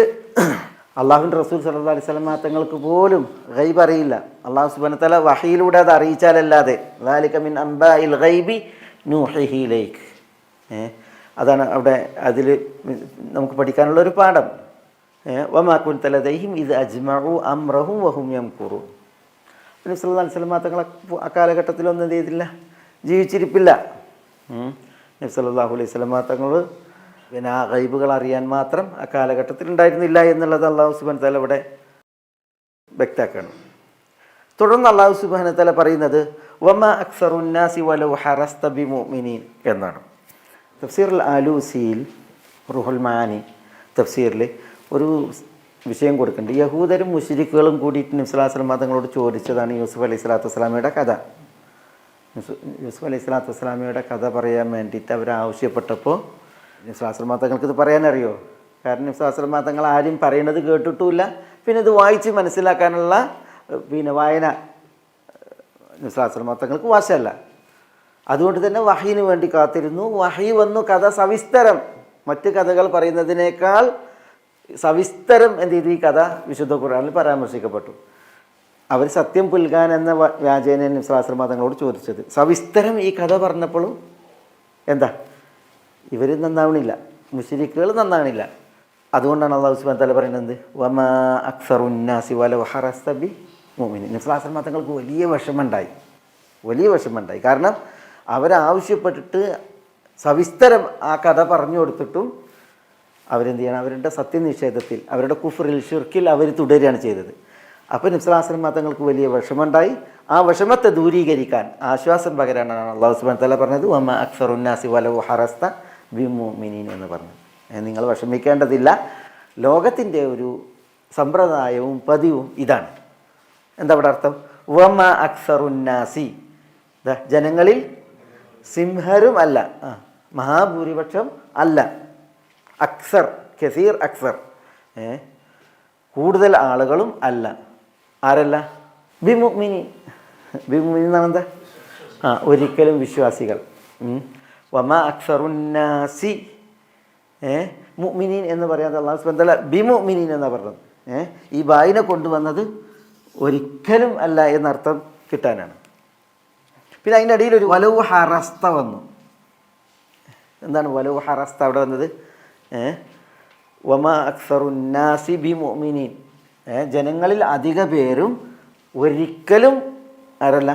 അള്ളാഹുവിൻ്റെ റസൂൽ സല്ലല്ലാഹു അലൈഹി വസല്ലം തങ്ങൾക്ക് പോലും ഗൈബ് അറിയില്ല. അല്ലാഹു സുബ്ഹാനഹു വ തആല വഹയിലൂടെ അത് അറിയിച്ചാലല്ലാതെ ദാലിക മിൻ അംബാഇൽ ഗൈബി നൂഹിഹി ഇലൈക്. അതാണ് അവിടെ അതിൽ നമുക്ക് പഠിക്കാനുള്ളൊരു പാഠം. വമാ കുൻത ലദൈഹിം ഇദ് അജ്മഉ അംറഹും വഹും യംകുറൂൻ. നബി സല്ലല്ലാഹു അലൈഹി വസല്ലം തങ്ങൾ ആ കാലഘട്ടത്തിലൊന്നും എന്ത് ചെയ്തില്ല, ജീവിച്ചിരിപ്പില്ല. നബി സല്ലല്ലാഹു അലൈഹി വസല്ലം തങ്ങൾ പിന്നെ ആ ഗൈബുകൾ അറിയാൻ മാത്രം ആ കാലഘട്ടത്തിൽ ഉണ്ടായിരുന്നില്ല എന്നുള്ളത് അല്ലാഹു സുബ്ഹാനഹു വ തആല ഇവിടെ വ്യക്തമാക്കണം. തുടർന്ന് അല്ലാഹു സുബ്ഹാനഹു വ തആല പറയുന്നത് വമാ അക്സറുന്നാസി വലൗ ഹറസ്ത ബിമുഅ്മിനീൻ എന്നാണ്. തഫ്സീറുൽ ആലൂസിയിൽ റൂഹുൽ മആനി തഫ്സീറിൽ ഒരു വിഷയം കൊടുക്കുന്നുണ്ട്. യഹൂദരും മുശ്രിക്കുകളും കൂടിയിട്ട് നബി സല്ലല്ലാഹു അലൈഹി വസല്ലം തങ്ങളോട് ചോദിച്ചതാണ് യൂസുഫ് അലൈഹി സ്വലാത്തു വസ്സലാമയുടെ കഥ. യൂസുഫ് അലൈഹി സ്വലാത്തു വസ്സലാമയുടെ കഥ പറയാൻ വേണ്ടിയിട്ട് അവർ ആവശ്യപ്പെട്ടപ്പോൾ നബി സല്ലല്ലാഹു അലൈഹി വസല്ലം തങ്ങൾക്ക് ഇത് പറയാനറിയോ? കാരണം നബി സല്ലല്ലാഹു അലൈഹി വസല്ലം തങ്ങൾ ആരും പറയുന്നത് കേട്ടിട്ടുമില്ല, പിന്നെ ഇത് വായിച്ച് മനസ്സിലാക്കാനുള്ള പിന്നെ വായന നബി സല്ലല്ലാഹു അലൈഹി വസല്ലം തങ്ങൾക്ക് വശമല്ല. അതുകൊണ്ട് തന്നെ വഹയിന് വേണ്ടി കാത്തിരുന്നു. വഹി വന്നു, കഥ സവിസ്തരം, മറ്റ് കഥകൾ പറയുന്നതിനേക്കാൾ സവിസ്തരം എന്ത് ചെയ്തു, ഈ കഥ വിശുദ്ധ ഖുർആനിൽ പരാമർശിക്കപ്പെട്ടു. അവർ സത്യം പുൽകാൻ എന്ന വ്യാജേന നബി സല്ലല്ലാഹു അലൈഹി വസല്ലം തങ്ങളോട് ചോദിച്ചത്. സവിസ്തരം ഈ കഥ പറഞ്ഞപ്പോഴും എന്താ, ഇവർ നന്നാവണില്ല, മുശ്രിക്കുകൾ നന്നാവണില്ല. അതുകൊണ്ടാണ് അല്ലാഹു സുബ്ഹാനഹു വ തആല പറയുന്നത് വമാ അക്സറുന്നാസി വലൗ ഹറസ്ത ബിമുഅ്മിനീൻ. നബി സല്ലല്ലാഹു അലൈഹി വസല്ലം തങ്ങൾക്ക് വലിയ വിഷമമുണ്ടായി. കാരണം അവരാവശ്യപ്പെട്ടിട്ട് സവിസ്തരം ആ കഥ പറഞ്ഞു കൊടുത്തിട്ടും അവരെന്ത് ചെയ്യണം, അവരുടെ സത്യനിഷേധത്തിൽ, അവരുടെ കുഫറിൽ, ഷിർക്കിൽ അവർ തുടരുകയാണ് ചെയ്തത്. അപ്പോൾ നബി സല്ലല്ലാഹു അലൈഹി വസല്ലം തങ്ങൾക്ക് വലിയ വിഷമമുണ്ടായി. ആ വിഷമത്തെ ദൂരീകരിക്കാൻ ആശ്വാസം പകരാനാണ് അല്ലാഹു സുബ്ഹാനഹു വ തആല പറഞ്ഞത് വമാ അക്സറുന്നാസി വലൗ ഹറസ്ത ബിമുഅ്മിനീൻ എന്ന് പറഞ്ഞു. നിങ്ങൾ വിഷമിക്കേണ്ടതില്ല, ലോകത്തിൻ്റെ ഒരു സമ്പ്രദായവും പതിവും ഇതാണ്. എന്താ ഇവിടെ അർത്ഥം? വമാ അക്സറുന്നാസി, ജനങ്ങളിൽ സിംഹരും അല്ല, മഹാഭൂരിപക്ഷം അല്ല, അക്സർ കസീർ അക്സർ കൂടുതൽ ആളുകളും അല്ല. ആരല്ല? ബിമുഅ്മിനീൻ. ബിമുഅ്മിനീൻ എന്നാണ് എന്താ? ഒരിക്കലും വിശ്വാസികൾ. വമാ അക്സറുന്നാസി മുഅ്മിനീൻ എന്ന് പറയാതെ അല്ലാഹു സുബ്ഹാനഹു വ തആല ബിമുഅ്മിനീൻ എന്നാണ് പറഞ്ഞത്. ഈ ബായിനെ കൊണ്ടുവന്നത് ഒരിക്കലും അല്ല എന്നർത്ഥം കിട്ടാനാണ്. പിന്നെ അതിൻ്റെ അടിയിൽ ഒരു വലൗ ഹറസ്ത വന്നു. എന്താണ് വലൗ ഹറസ്ത അവിടെ വന്നത്? വമാ അക്സറുന്നാസി ബിമുഅ്മിനീൻ, ജനങ്ങളിൽ അധിക പേരും ഒരിക്കലും ആരല്ല,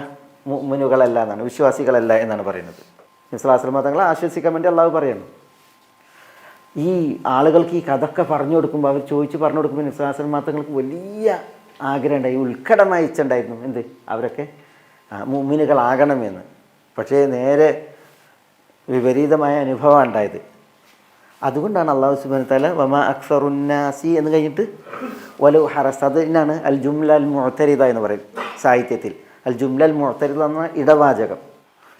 മുഅ്മിനുകളല്ല എന്നാണ്, വിശ്വാസികളല്ല എന്നാണ് പറയുന്നത്. നബി സ്വല്ലല്ലാഹു അലൈഹി വസല്ലം തങ്ങളെ ആശ്വസിക്കാൻ വേണ്ടി അള്ളാഹു പറയുന്നു. ഈ ആളുകൾക്ക് ഈ കഥയൊക്കെ പറഞ്ഞു കൊടുക്കുമ്പോൾ, അവർ ചോദിച്ച് പറഞ്ഞു കൊടുക്കുമ്പോൾ നബി സ്വല്ലല്ലാഹു അലൈഹി വസല്ലം തങ്ങൾക്ക് വലിയ ആഗ്രഹം ഉണ്ടായി, ഉത്കടമായ ഇച്ഛ ഉണ്ടായിരുന്നു. എന്ത്? അവരൊക്കെ മുഅ്മിനുകളാകണമെന്ന്. പക്ഷേ നേരെ വിപരീതമായ അനുഭവമാണ് ഉണ്ടായത്. അതുകൊണ്ടാണ് അല്ലാഹു സുബ്ഹാനഹു വ തആല വമാ അക്സറുന്നാസി എന്ന് കഴിഞ്ഞിട്ട് വലൗ ഹറസ്, അതിനാണ് അൽ ജുംല അൽ മുഅ്തരിദ എന്ന് പറയും സാഹിത്യത്തിൽ. അൽ ജുംല അൽ മുഅ്തരിദ എന്ന ഇടവാചകം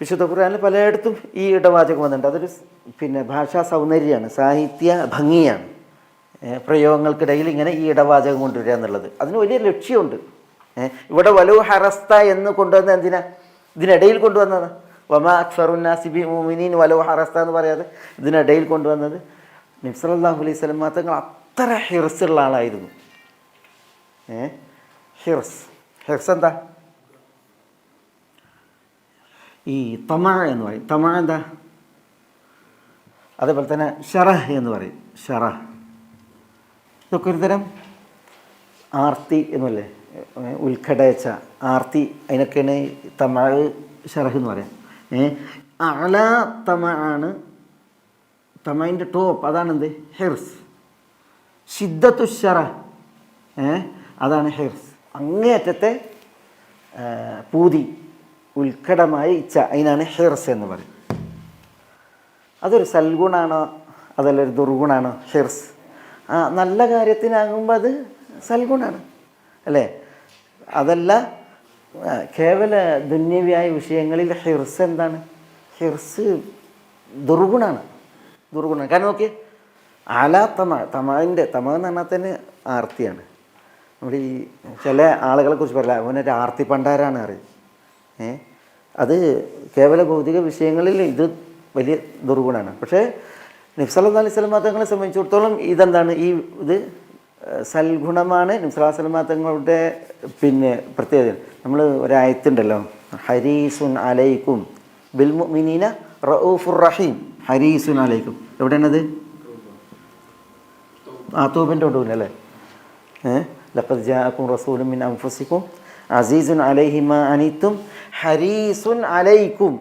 വിശുദ്ധ ഖുർആനിൽ പലയിടത്തും ഈ ഇടവാചകം വന്നിട്ടുണ്ട്. അതൊരു ഭാഷാ സൗന്ദര്യമാണ്, സാഹിത്യ ഭംഗിയാണ്. പ്രയോഗങ്ങൾക്കിടയിൽ ഇങ്ങനെ ഈ ഇടവാചകം കൊണ്ടുവരിക എന്നുള്ളത് അതിന് വലിയ ലക്ഷ്യമുണ്ട്. ഇവിടെ വലൗ ഹറസ്ത എന്ന് കൊണ്ടുവന്ന എന്തിനാ? ഇതിനിടയിൽ കൊണ്ടുവന്നത്. വമാ അക്സറുന്നാസി ബിമുഅ്മിനീൻ വലൗ ഹറസ്ത എന്ന് പറയാതെ ഇതിനിടയിൽ കൊണ്ടുവന്നത് നബി സല്ലല്ലാഹു അലൈഹി വസല്ലം തങ്ങൾ അത്ര ഹിർസുള്ള ആളായിരുന്നു. ഹിർസ് എന്താ? ഈ തമഅ എന്ന് പറയും. തമഅ എന്താ? അതേപോലെ തന്നെ ഷറഹ് എന്ന് പറയും. ഷറഹ് ഇതൊക്കെ ഒരു തരം ആർത്തി എന്നല്ലേ, ഉത്കടേച്ഛ, ആർത്തി, അതിനൊക്കെയാണ് തമഅ ഷറഹ് എന്ന് പറയാം. അഅല തമഅാണ്, തമഅൻ്റെ ടോപ്പ്, അതാണെന്ത്? ഹിർസ്. ശിദ്ദത്തു ഷറഹ് അതാണ് ഹിർസ്. അങ്ങേയറ്റത്തെ പൂതി, ഉത്കടമായ ഇച്ഛ, അതിനാണ് ഹിർസ് എന്ന് പറയും. അതൊരു സൽഗുണാണോ അതല്ല ഒരു ദുർഗുണാണോ? ഹിർസ് നല്ല കാര്യത്തിനാകുമ്പോൾ അത് സൽഗുണാണ് അല്ലേ? അതല്ല കേവല ദുന്യവിയായ വിഷയങ്ങളിൽ ഹിർസ് എന്താണ്? ഹിർസ് ദുർഗുണാണ്. കാരണം നോക്കിയേ, ആലാ തമഅൻ്റെ തമഅ എന്ന് പറഞ്ഞാൽ തന്നെ ആർത്തിയാണ്. നമ്മുടെ ഈ ചില ആളുകളെ കുറിച്ച് പറയില്ല, അവനൊരു ആർത്തി പണ്ടാരാണ് അറിയും. അത് കേവല ഭൗതിക വിഷയങ്ങളിൽ ഇത് വലിയ ദുർഗുണമാണ്. പക്ഷേ നബി സല്ലല്ലാഹു അലൈഹി വസല്ലം തങ്ങളെ സംബന്ധിച്ചിടത്തോളം ഇതെന്താണ്? ഈ ഇത് സൽഗുണമാണ്. നബി സല്ലല്ലാഹു അലൈഹി വസല്ലം തങ്ങളുടെ പ്രത്യേകത. നമ്മൾ ഒരായത്തുണ്ടല്ലോ, ഹരീസുൻ അലൈക്കും ബിൽ മുഅ്മിനീന റഊഫുർ റഹീം. ഹരീസുൻ അലൈക്കും എവിടെയാണത്? തൗബൻ്റെ ഒടുവിലല്ലേ? ലഖദ് ജാഅക്കും റസൂലുൻ മിൻ അൻഫുസിക്കും അസീസുൻ അലൈഹി മാ അനിത്തും ഹരീസുൻ അലൈക്കും.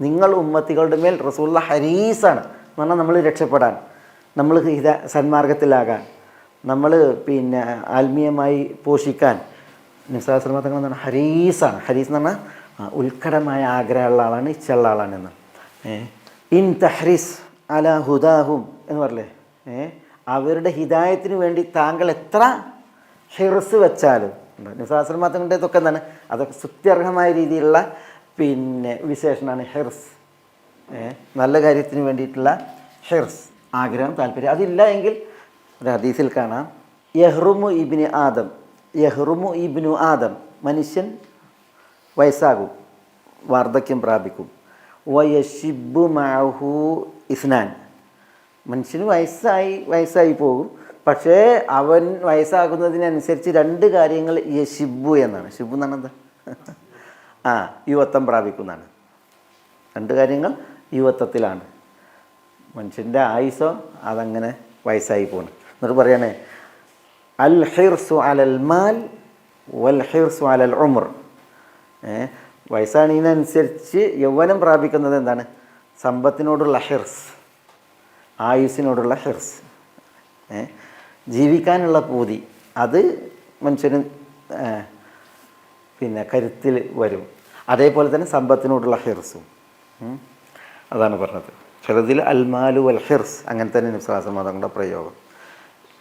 നിങ്ങൾ ഉമ്മത്തികളുടെ മേൽ റസൂലുള്ളാഹി ഹരീസാണ് എന്ന് പറഞ്ഞാൽ നമ്മൾ രക്ഷപ്പെടാൻ, നമ്മൾ സന്മാർഗത്തിലാകാൻ, നമ്മൾ ആത്മീയമായി പോഷിക്കാൻ നബി സല്ലല്ലാഹു അലൈഹി വസല്ലം തങ്ങൾ എന്താണ്? ഹരീസാണ്. ഹരീസ് എന്ന് പറഞ്ഞാൽ ഉത്കടമായ ആഗ്രഹമുള്ള ആളാണ്, ഇച്ഛയുള്ള ആളാണെന്ന്. ഇൻ തഹ്രിസ് അലാ ഹുദാഹും എന്ന് പറയല്ലേ, അവരുടെ ഹിദായത്തിന് വേണ്ടി താങ്കൾ എത്ര ഹിർസ് വെച്ചാലും. നബി സല്ലല്ലാഹു അലൈഹി വസല്ലം തങ്ങളുടെ ഇതൊക്കെ എന്താണ്? അതൊക്കെ സ്തുത്യർഹമായ രീതിയിലുള്ള വിശേഷണമാണ് ഹിർസ്. നല്ല കാര്യത്തിന് വേണ്ടിയിട്ടുള്ള ഹിർസ്, ആഗ്രഹം, താല്പര്യം. അതില്ല എങ്കിൽ ഒരു ഹദീസിൽ കാണാം, യഹ്റുമു ഇബ്നു ആദം, യഹ്റുമു ഇബ്നു ആദം, മനുഷ്യൻ വയസ്സാകും, വാർദ്ധക്യം പ്രാപിക്കും. വയശിബു മഅഹു ഇസ്നാൻ, മനുഷ്യന് വയസ്സായി പോകും. പക്ഷേ അവൻ വയസ്സാകുന്നതിനനുസരിച്ച് രണ്ട് കാര്യങ്ങൾ യശിബു എന്നാണ്. ഷിബു എന്നാണ് എന്താ? യുവത്വം പ്രാപിക്കുന്നതാണ്. രണ്ട് കാര്യങ്ങൾ യുവത്വത്തിലാണ്. മനുഷ്യൻ്റെ ആയുസോ അതങ്ങനെ വയസ്സായി പോകണം. എന്നിട്ട് പറയണേ, അൽ ഹിർസു അലൽ മാൽ വൽ ഹിർസു അലൽ ഉമർ. വയസ്സാണതിനനുസരിച്ച് യൗവനം പ്രാപിക്കുന്നത് എന്താണ്? സമ്പത്തിനോടുള്ള ഹിർസ്, ആയുസ്സിനോടുള്ള ഹിർസ്, ജീവിക്കാനുള്ള പൂതി, അത് മനുഷ്യന് കരുത്തിൽ വരും. അതേപോലെ തന്നെ സമ്പത്തിനോടുള്ള ഹിർസും അതാണ് പറഞ്ഞത്. ചിലതിൽ അൽമാലു അൽ ഹിർസ്, അങ്ങനെ തന്നെ നബി സല്ലല്ലാഹു അലൈഹി വസല്ലം തങ്ങളുടെ പ്രയോഗം.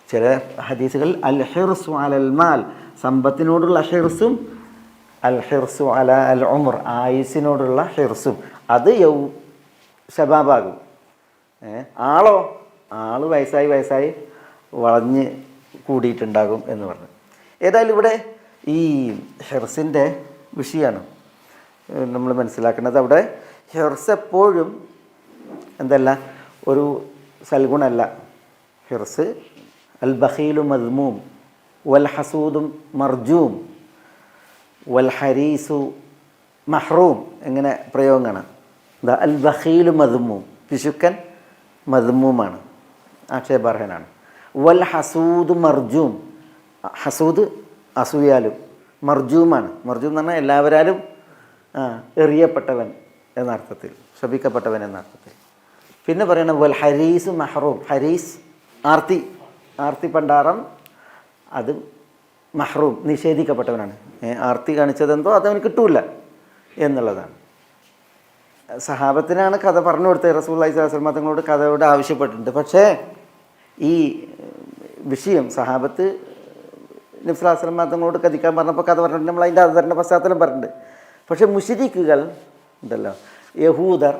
ചില ഹദീസുകളിൽ അൽ ഹിർസു അലൽ മാൽ, സമ്പത്തിനോടുള്ള ഹിർസും, അൽ ഹിർസു അല അൽ ഉമർ, ആയുസ്സിനോടുള്ള ഹിർസും. അത് ശബാബാകും. ആള് വയസ്സായി വളഞ്ഞ് കൂടിയിട്ടുണ്ടാകും എന്ന് പറഞ്ഞു. ഏതായാലും ഇവിടെ ഈ ഹിർസിൻ്റെ വിഷയമാണ് നമ്മൾ മനസ്സിലാക്കുന്നത്. അവിടെ ഹിർസ് എപ്പോഴും എന്തല്ല, ഒരു സൽഗുണമല്ല. ഹിർസ് അൽ ബഖീലു മദ്മൂം വൽ ഹസൂദും മർജൂം വൽ ഹരീസു മഹ്റൂം, എങ്ങനെ പ്രയോഗം കാണാം. എന്താ അൽ ബഖീലു മദ്മൂം, പിശുക്കൻ മദ്മൂമാണ്, ആക്ഷേപാർഹനാണ്. വൽ ഹസൂദ് മർജൂം, ഹസൂദ് അസൂയാലും, മർജൂമാണ്. മർജൂം എന്ന് പറഞ്ഞാൽ എല്ലാവരാലും എറിയപ്പെട്ടവൻ എന്നർത്ഥത്തിൽ, ശപിക്കപ്പെട്ടവൻ എന്നർത്ഥത്തിൽ. പിന്നെ പറയണ വൽ ഹരീസ് മഹ്റൂം, ഹരീസ് ആർത്തി പണ്ടാറം, അത് മഹ്റൂം നിഷേധിക്കപ്പെട്ടവനാണ്. ആർത്തി കാണിച്ചതെന്തോ അതവന് കിട്ടൂല എന്നുള്ളതാണ്. സഹാബത്തിനാണ് കഥ പറഞ്ഞു കൊടുത്തത്. റസൂലുള്ളാഹി സ്വല്ലല്ലാഹു അലൈഹി വസല്ലം തങ്ങളോട് കഥയോട് ആവശ്യപ്പെട്ടിട്ടുണ്ട്. പക്ഷേ ഈ വിഷയം സഹാബത്ത് നബി സ്വല്ലല്ലാഹു അലൈഹി വസല്ലം തങ്ങളോട് കഥിക്കാൻ പറഞ്ഞപ്പോൾ കഥ പറഞ്ഞിട്ടുണ്ട്, നമ്മൾ അതിൻ്റെ അവതരണ പശ്ചാത്തലം പറഞ്ഞിട്ടുണ്ട്. പക്ഷേ മുശ്രിക്കുകൾ ഉണ്ടല്ലോ, യഹൂദർ,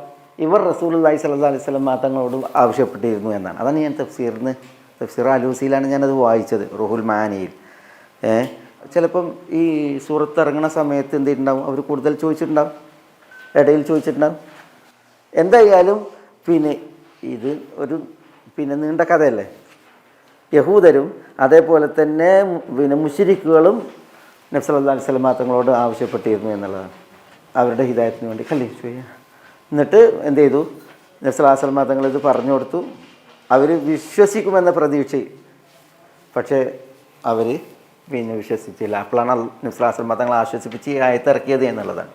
ഇവർ റസൂലുള്ളാഹി സ്വല്ലല്ലാഹു അലൈഹി വസല്ലം തങ്ങളോട് ആവശ്യപ്പെട്ടിരുന്നു എന്നാണ്. അതാണ് ഞാൻ തഫ്സീർ അലൂസിയിലാണ് ഞാനത് വായിച്ചത്, റൂഹുൽ മാനിയിൽ. ചിലപ്പം ഈ സൂറത്ത് ഇറങ്ങുന്ന സമയത്ത് എന്തിട്ടുണ്ടാവും, അവർ കൂടുതൽ ചോദിച്ചിട്ടുണ്ടാവും, ഇടയിൽ ചോദിച്ചിട്ടുണ്ടാവും. എന്തായാലും പിന്നെ ഇത് ഒരു നീണ്ട കഥയല്ലേ. യഹൂദരും അതേപോലെ തന്നെ മുശ്രിക്കുകളും നബി സല്ലല്ലാഹു അലൈഹി വസല്ലം തങ്ങളോട് ആവശ്യപ്പെട്ടിരുന്നു എന്നുള്ളതാണ്, അവരുടെ ഹിദായത്തിന് വേണ്ടി. എന്നിട്ട് എന്ത് ചെയ്തു, നബി സല്ലല്ലാഹു അലൈഹി വസല്ലം തങ്ങൾ ഇത് പറഞ്ഞു കൊടുത്തു. അവർ വിശ്വസിക്കുമെന്ന പ്രതീക്ഷ, പക്ഷേ അവർ വിശ്വസിച്ചില്ല. അപ്പോഴാണ് നബി സല്ലല്ലാഹു അലൈഹി വസല്ലം തങ്ങൾ ആശ്വസിപ്പിച്ച് ഈ ആയത്തിറക്കിയത് എന്നുള്ളതാണ്.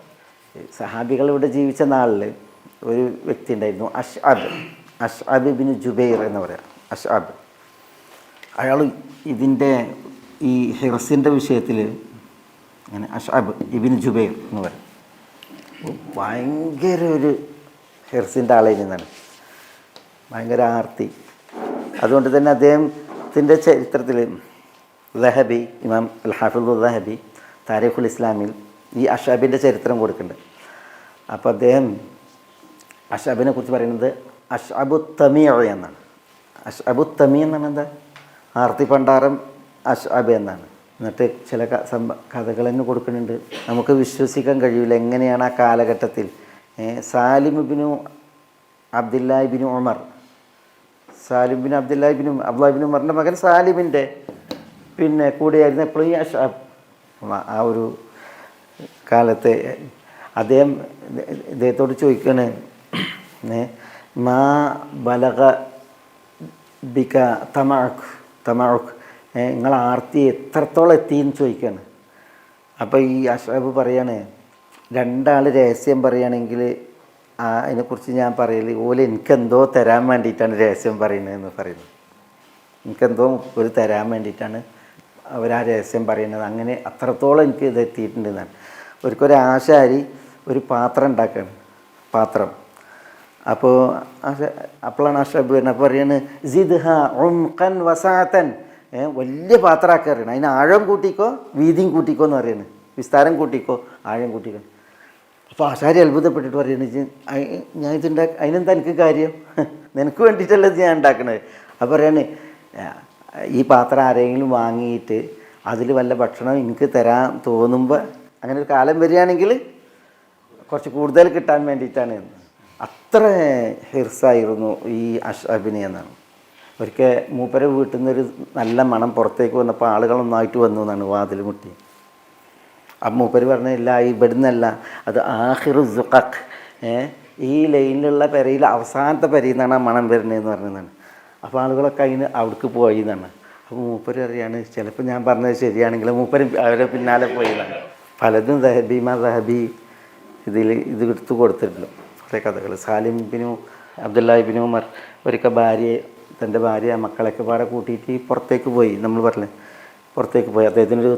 സഹാബികൾ ഇവിടെ ജീവിച്ച നാളിൽ ഒരു വ്യക്തി ഉണ്ടായിരുന്നു, അഷ്അബ് ഇബ്നു ജുബൈർ എന്ന് പറയാം. അഷ്അബ്, അയാൾ ഇതിൻ്റെ ഈ ഹിർസിൻ്റെ വിഷയത്തിൽ അങ്ങനെ അഷ്അബ് ഇബ്നു ജുബൈർ എന്ന് പറയും, ഭയങ്കര ഒരു ഹിർസിൻ്റെ ആളായിരുന്നാണ്, ഭയങ്കര ആർത്തി. അതുകൊണ്ട് തന്നെ അദ്ദേഹത്തിൻ്റെ ചരിത്രത്തിൽ ദഹബി, ഇമാം അൽ ഹാഫിദ് ദഹബി താരീഖുൽ ഇസ്ലാമിൽ ഈ അഷ്അബിൻ്റെ ചരിത്രം കൊടുക്കുന്നുണ്ട്. അപ്പോൾ അദ്ദേഹം അഷ്അബിനെ കുറിച്ച് പറയുന്നത് അഷ്അബു തമീഅ എന്നാണ്. അഷ്അബു തമീ എന്നാണ് എന്താ, ആർത്തി പണ്ടാരം അഷ്അബ് എന്നാണ്. എന്നിട്ട് ചില കഥകൾ തന്നെ കൊടുക്കുന്നുണ്ട്, നമുക്ക് വിശ്വസിക്കാൻ കഴിയില്ല എങ്ങനെയാണ് ആ കാലഘട്ടത്തിൽ സാലിം ഇബ്നു അബ്ദുല്ലാഹി ഇബ്നു ഉമർ, സാലിം ബിൻ അബ്ദുല്ലാഹി ഇബ്നു ഉമറിൻ്റെ മകൻ സാലിമിൻ്റെ പിന്നെ കൂടെയായിരുന്നു എപ്പോഴും ഈ അഷ്അബ്. ആ ഒരു കാലത്തെ ഇദ്ദേഹത്തോട് ചോദിക്കണേ, മാ ബലഗ ബിക തമഅക്, നിങ്ങൾ ആർത്തി എത്രത്തോളം എത്തിയെന്ന് ചോദിക്കുകയാണ്. അപ്പോൾ ഈ അഷ്അബ് പറയാണ്, രണ്ടാൾ രഹസ്യം പറയുകയാണെങ്കിൽ അതിനെക്കുറിച്ച് ഞാൻ പറയൽ ഓല് എനിക്കെന്തോ തരാൻ വേണ്ടിയിട്ടാണ് രഹസ്യം പറയുന്നതെന്ന് പറയുന്നത്. എനിക്കെന്തോ ഒരു തരാൻ വേണ്ടിയിട്ടാണ് അവരാ രഹസ്യം പറയുന്നത്. അങ്ങനെ അത്രത്തോളം എനിക്ക് ഇത് എത്തിയിട്ടുണ്ടെന്നാണ്. ഒരിക്കൊരാശാരി ഒരു പാത്രം ഉണ്ടാക്കുകയാണ്, പാത്രം. അപ്പോഴാണ് അഷ്അബ് വരുന്നത്. അപ്പോൾ പറയാണ് സിദ്ഹ ഉംഖൻ വസാഅതൻ, വലിയ പാത്രമാക്കാറാണ്, അതിന് ആഴം കൂട്ടിക്കോ വീതിയും കൂട്ടിക്കോ എന്ന് പറയുന്നത്, വിസ്താരം കൂട്ടിക്കോ ആഴം കൂട്ടിക്കോ. അപ്പോൾ ആശാരി അത്ഭുതപ്പെട്ടിട്ട് പറയുന്നത്, ഞാൻ അതിനെന്താ എനിക്ക് കാര്യം, നിനക്ക് വേണ്ടിയിട്ടല്ല ഇത് ഞാൻ ഉണ്ടാക്കണത്. അപ്പോൾ പറയാണ്, ഈ പാത്രം ആരെങ്കിലും വാങ്ങിയിട്ട് അതിൽ വല്ല ഭക്ഷണം എനിക്ക് തരാൻ തോന്നുമ്പോൾ അങ്ങനെ ഒരു കാലം വരികയാണെങ്കിൽ കുറച്ച് കൂടുതൽ കിട്ടാൻ വേണ്ടിയിട്ടാണ്. അത്ര ഹിർസായിരുന്നു ഈ അഷ്അബിന് എന്നാണ്. ഒരിക്കൽ മൂപ്പര വീട്ടിൽ നിന്നൊരു നല്ല മണം പുറത്തേക്ക് വന്നപ്പോൾ ആളുകളൊന്നായിട്ട് വന്നു എന്നാണ്, വാതിൽ മുട്ടി. അപ്പം മൂപ്പര് പറഞ്ഞില്ല, ഇവിടുന്നല്ല, അത് ആഖിറു സുഖഖ്, ഈ ലൈനിലുള്ള പെരയിൽ അവസാനത്തെ പെരയിൽ നിന്നാണ് ആ മണം വരുന്നതെന്ന് പറഞ്ഞതാണ്. അപ്പോൾ ആളുകളൊക്കെ അതിന് അവിടേക്ക് പോയി എന്നാണ്. അപ്പോൾ മൂപ്പര് അറിയാണ്, ചിലപ്പോൾ ഞാൻ പറഞ്ഞത് ശരിയാണെങ്കിൽ മൂപ്പര് അവരെ പിന്നാലെ പോയി എന്നാണ്. പലതും ദഹബി ഇത് എടുത്തു കൊടുത്തിട്ടുണ്ട് കുറേ കഥകൾ. സാലിം ബിനു അബ്ദുല്ലാഹി ഇബ്നു ഉമർ ഒരിക്കൽ തൻ്റെ ഭാര്യ മക്കളൊക്കെ പാടെ കൂട്ടിയിട്ട് പുറത്തേക്ക് പോയി. നമ്മൾ പറഞ്ഞില്ലേ, പുറത്തേക്ക് പോയി. അദ്ദേഹത്തിനൊരു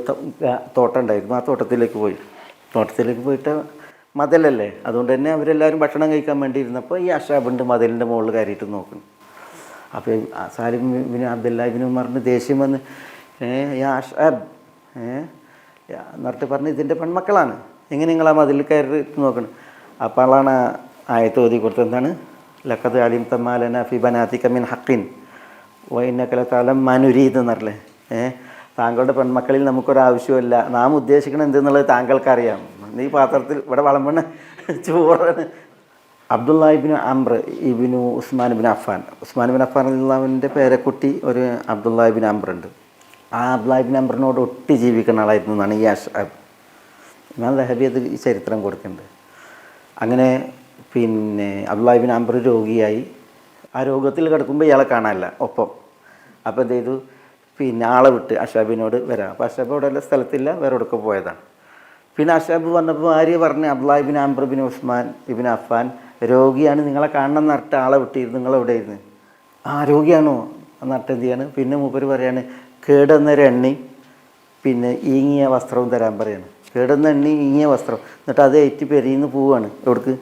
തോട്ടം ഉണ്ടായിരുന്നു, ആ തോട്ടത്തിലേക്ക് പോയിട്ട് മതിലല്ലേ, അതുകൊണ്ട് തന്നെ അവരെല്ലാവരും ഭക്ഷണം കഴിക്കാൻ വേണ്ടി ഇരുന്നപ്പോൾ ഈ അഷ്അബുണ്ട് മതിലിൻ്റെ മുകളിൽ കയറിയിട്ട് നോക്കുന്നു. അപ്പോൾ സാലിം ബിൻ അബ്ദുല്ലാഹി ഇബ്നു ഉമറിന് ദേഷ്യം വന്ന്, യാ അഷ്അബ് എന്നിട്ട് പറഞ്ഞ്, ഇതിൻ്റെ പെൺമക്കളാണ്, എങ്ങനെ നിങ്ങൾ ആ മതിലിൽ കയറി നോക്കണം. അപ്പോഴാണ് ആയത്ത് ഓതി കൊടുത്തത്, എന്താണ്, ലഖദ് അലിംത മാ ലനാ ഫി ബനാതിക മിൻ ഹഖിൻ വഇന്നക ലതഅലമു മാ നുരീദ് എന്നറില്ലേ, താങ്കളുടെ പെൺമക്കളിൽ നമുക്കൊരാവശ്യമില്ല, നാം ഉദ്ദേശിക്കണം എന്തെന്നുള്ളത് താങ്കൾക്കറിയാം. ഈ പാത്രത്തിൽ ഇവിടെ വിളമ്പണ ചോറാണ്, അബ്ദുള്ള ഇബ്നു അംർ ഇബ്നു ഉസ്മാൻ ഇബ്നു അഫ്ഫാൻ. ഉസ്മാൻ ഇബ്നു അഫ്ഫാൻ അള്ളാഹുവിൻ്റെ പേരക്കുട്ടി ഒരു അബ്ദുള്ള ഇബ്നു അംർ ഉണ്ട്. ആ അബ്ദുള്ള ഇബ്നു അംറിനോട് ഒട്ടി ജീവിക്കുന്ന ആളായിരുന്നു എന്നാണ് ഈ അഷ്അബ്. ഇമാം ദഹബി അത് ഈ ചരിത്രം കൊടുക്കുന്നുണ്ട്. അങ്ങനെ പിന്നെ അബ്ദുള്ള ഇബ്നു അംർ രോഗിയായി. ആ രോഗത്തിൽ കിടക്കുമ്പോൾ ഇയാളെ കാണാനില്ല ഒപ്പം. അപ്പോൾ എന്ത് ചെയ്തു, പിന്നെ ആളെ വിട്ട് അഷ്അബിനോട് വരാം. അപ്പോൾ അഷ്അബ് അവിടെ എല്ലാ സ്ഥലത്തില്ല, വേറെ എവിടെയൊക്കെ പോയതാണ്. പിന്നെ അഷ്അബ് വന്നപ്പോൾ ആര്യ പറഞ്ഞ് അബ്ദുള്ള ഇബ്നു അംർ ഇബ്നു ഉസ്മാൻ ഇബ്നു അഫ്ഫാൻ രോഗിയാണ്, നിങ്ങളെ കാണണം എന്ന് പറഞ്ഞിട്ട് ആളെ വിട്ടിരുന്നു, നിങ്ങളെവിടെ ഇരുന്ന്? ആ രോഗിയാണോ എന്നിട്ട് എന്ത് ചെയ്യാണ്, പിന്നെ മൂപ്പര് പറയാണ് കേടുന്നൊരു എണ്ണയും പിന്നെ ഈങ്ങിയ വസ്ത്രവും തരാൻ പറയാണ്. കേടുന്ന എണ്ണി ഈങ്ങിയ വസ്ത്രം, എന്നിട്ട് അത് ഏറ്റ് പെരിന്ന് പോവുകയാണ്. എവിടേക്ക്?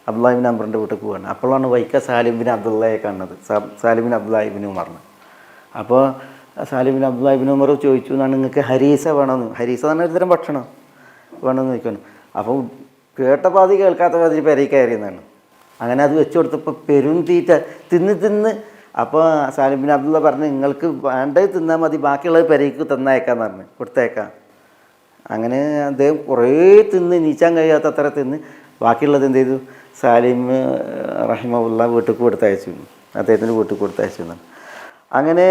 അബ്ദുള്ള ഇബ്നു അംറിൻ്റെ വീട്ടിൽ പോവുകയാണ്. അപ്പോഴാണ് വൈക്ക സാലിം ബിൻ അബ്ദുള്ളയെ കാണുന്നത്, സാലിം ബിൻ അബ്ദുള്ള ഇബ്നു ഉമറിന്. അപ്പോൾ സാലിം ബിൻ അബ്ദുള്ള ഇബ്നു ഉമർ ചോദിച്ചു എന്നാണ്, നിങ്ങൾക്ക് ഹരീസ വേണമെന്ന്. ഹരീസ തന്നെ ഒരു തരം ഭക്ഷണം വേണമെന്ന് ചോദിക്കുന്നു. അപ്പോൾ കേട്ട പാതി കേൾക്കാത്ത പാതി പെരയിൽ കയറിയെന്നാണ്. അങ്ങനെ അത് വെച്ച് കൊടുത്തപ്പോൾ പെരും തീറ്റ തിന്ന്. അപ്പോൾ സാലിം ബിൻ അബ്ദുള്ള പറഞ്ഞു, നിങ്ങൾക്ക് വേണ്ടത് തിന്നാൽ മതി, ബാക്കിയുള്ളത് പെരയ്ക്ക് തന്നേക്കാന്ന് പറഞ്ഞു, കൊടുത്തേക്കാം. അങ്ങനെ അദ്ദേഹം കുറേ തിന്ന് നീച്ചാൻ കഴിയാത്തത്ര തിന്ന് ബാക്കിയുള്ളത് എന്ത് ചെയ്തു, സാലിം റഹിമഹുള്ള വീട്ടിൽ കൊടുത്തയച്ചു, അദ്ദേഹത്തിൻ്റെ വീട്ടിൽ കൊടുത്തയച്ചു എന്നാണ്. അങ്ങനെ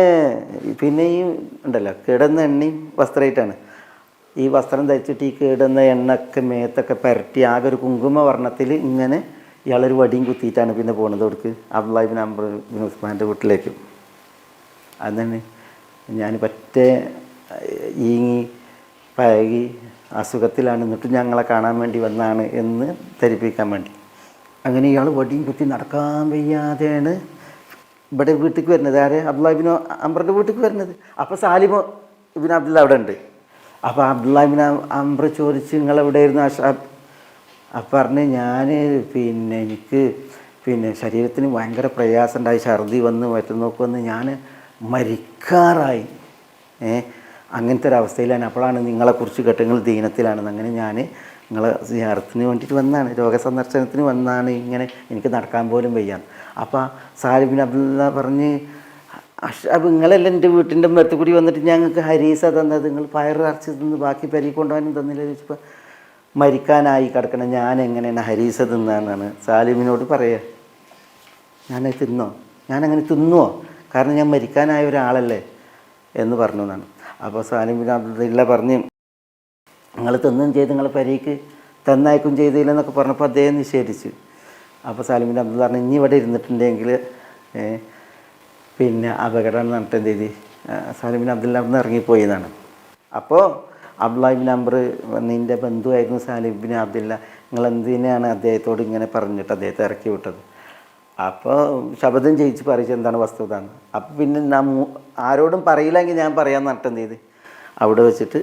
പിന്നെ ഈ ഉണ്ടല്ലോ കിടന്ന എണ്ണയും വസ്ത്രമായിട്ടാണ്. ഈ വസ്ത്രം ധരിച്ചിട്ട് ഈ കേടുന്ന എണ്ണയൊക്കെ മേത്തൊക്കെ പരട്ടി ആകെ ഒരു കുങ്കുമ വർണ്ണത്തിൽ ഇങ്ങനെ ഇയാളൊരു വടിയും കുത്തിയിട്ടാണ് പിന്നെ പോകുന്നത്. അവർക്ക് അബ്ദുള്ള ഇബ്നു അംർ ഇബ്നു ഉസ്മാൻ്റെ വീട്ടിലേക്ക്. അതന്നെ ഞാൻ പറ്റേ ഈങ്ങി പഴകി അസുഖത്തിലാണ്, എന്നിട്ട് ഞങ്ങളെ കാണാൻ വേണ്ടി വന്നാണ് എന്ന് ധരിപ്പിക്കാൻ വേണ്ടി. അങ്ങനെ ഇയാൾ വടിയും കുത്തി നടക്കാൻ വയ്യാതെയാണ് ഇവിടെ വീട്ടിലേക്ക് വരുന്നത്. ആരെ? അബ്ദുള്ള ഇബ്നു അംറിൻ്റെ വീട്ടിലേക്ക് വരുന്നത്. അപ്പോൾ സാലിം ഇബ്നു അബ്ദുള്ള അവിടെ ഉണ്ട്. അപ്പോൾ അബ്ദുള്ള ഇബ്നു അംർ ചോദിച്ച്, നിങ്ങളെവിടെയായിരുന്നു അഷ്അബ്? അപ്പം പറഞ്ഞ്, ഞാൻ പിന്നെ എനിക്ക് പിന്നെ ശരീരത്തിന് ഭയങ്കര പ്രയാസം ഉണ്ടായി, ഛർദി വന്ന് വയറ്റുന്നോക്ക് വന്ന് ഞാൻ മരിക്കാറായി, അങ്ങനത്തെ ഒരു അവസ്ഥയിലാണ്. അപ്പോഴാണ് നിങ്ങളെക്കുറിച്ച് കേട്ട്, നിങ്ങൾ ദീനത്തിലാണെന്ന്. അങ്ങനെ ഞാൻ നിങ്ങളെ സിയാറത്തിന് വേണ്ടിയിട്ട് വന്നതാണ്, രോഗസന്ദർശനത്തിന് വന്നതാണ്, ഇങ്ങനെ എനിക്ക് നടക്കാൻ പോലും വയ്യാന്ന്. അപ്പോൾ സാലിം ബിൻ അബ്ദുള്ള പറഞ്ഞ്, അഷ്അബ് നിങ്ങളല്ല എൻ്റെ വീട്ടിൻ്റെ മരത്ത് കൂടി വന്നിട്ട് ഞങ്ങൾക്ക് ഹരീസ തന്നത്, നിങ്ങൾ പയറ് അരച്ച് തിന്ന് ബാക്കി പെരി കൊണ്ടുപോകാനും തന്നില്ല. ചോദിച്ചപ്പോൾ മരിക്കാനായി കിടക്കണം, ഞാൻ എങ്ങനെയാണ് ഹരീസ തിന്നാന്നാണ് സാലിമിനോട് പറയുക. ഞാനത് തിന്നോ? ഞാനങ്ങനെ തിന്നുവോ? കാരണം ഞാൻ മരിക്കാനായ ഒരാളല്ലേ എന്ന് പറഞ്ഞു എന്നാണ്. അപ്പോൾ സാലിം ബിൻ അബ്ദുള്ള പറഞ്ഞ്, നിങ്ങൾ തിന്നും ചെയ്ത് നിങ്ങൾ പെരയ്ക്ക് തന്നയക്കും ചെയ്തില്ലെന്നൊക്കെ പറഞ്ഞപ്പോൾ അദ്ദേഹം നിഷേധിച്ചു. അപ്പോൾ സാലിം ബിൻ അബ്ദുള്ള പറഞ്ഞു, ഇനി ഇവിടെ ഇരുന്നിട്ടുണ്ടെങ്കിൽ പിന്നെ അപകടം എന്നിട്ട് എന്ത് ചെയ്തി, സാലിം ബിൻ അബ്ദുള്ള അവിടെ നിന്ന് ഇറങ്ങിപ്പോയി എന്നാണ്. അപ്പോൾ അബ്ദുള്ള ഇബ്നു അംർ നിൻ്റെ ബന്ധുവായിരുന്നു സാലിം ബിൻ അബ്ദുള്ള, നിങ്ങൾ എന്തിനാണ് അദ്ദേഹത്തോട് ഇങ്ങനെ പറഞ്ഞിട്ട് അദ്ദേഹത്തെ ഇറക്കി വിട്ടത്? അപ്പോൾ ശബ്ദം ചെയ്യിച്ച് പറയിച്ച് എന്താണ് വസ്തുത എന്ന്. അപ്പോൾ പിന്നെ ആരോടും പറയില്ലെങ്കിൽ ഞാൻ പറയാൻ നട്ടം എന്ത് ചെയ്ത് അവിടെ വെച്ചിട്ട്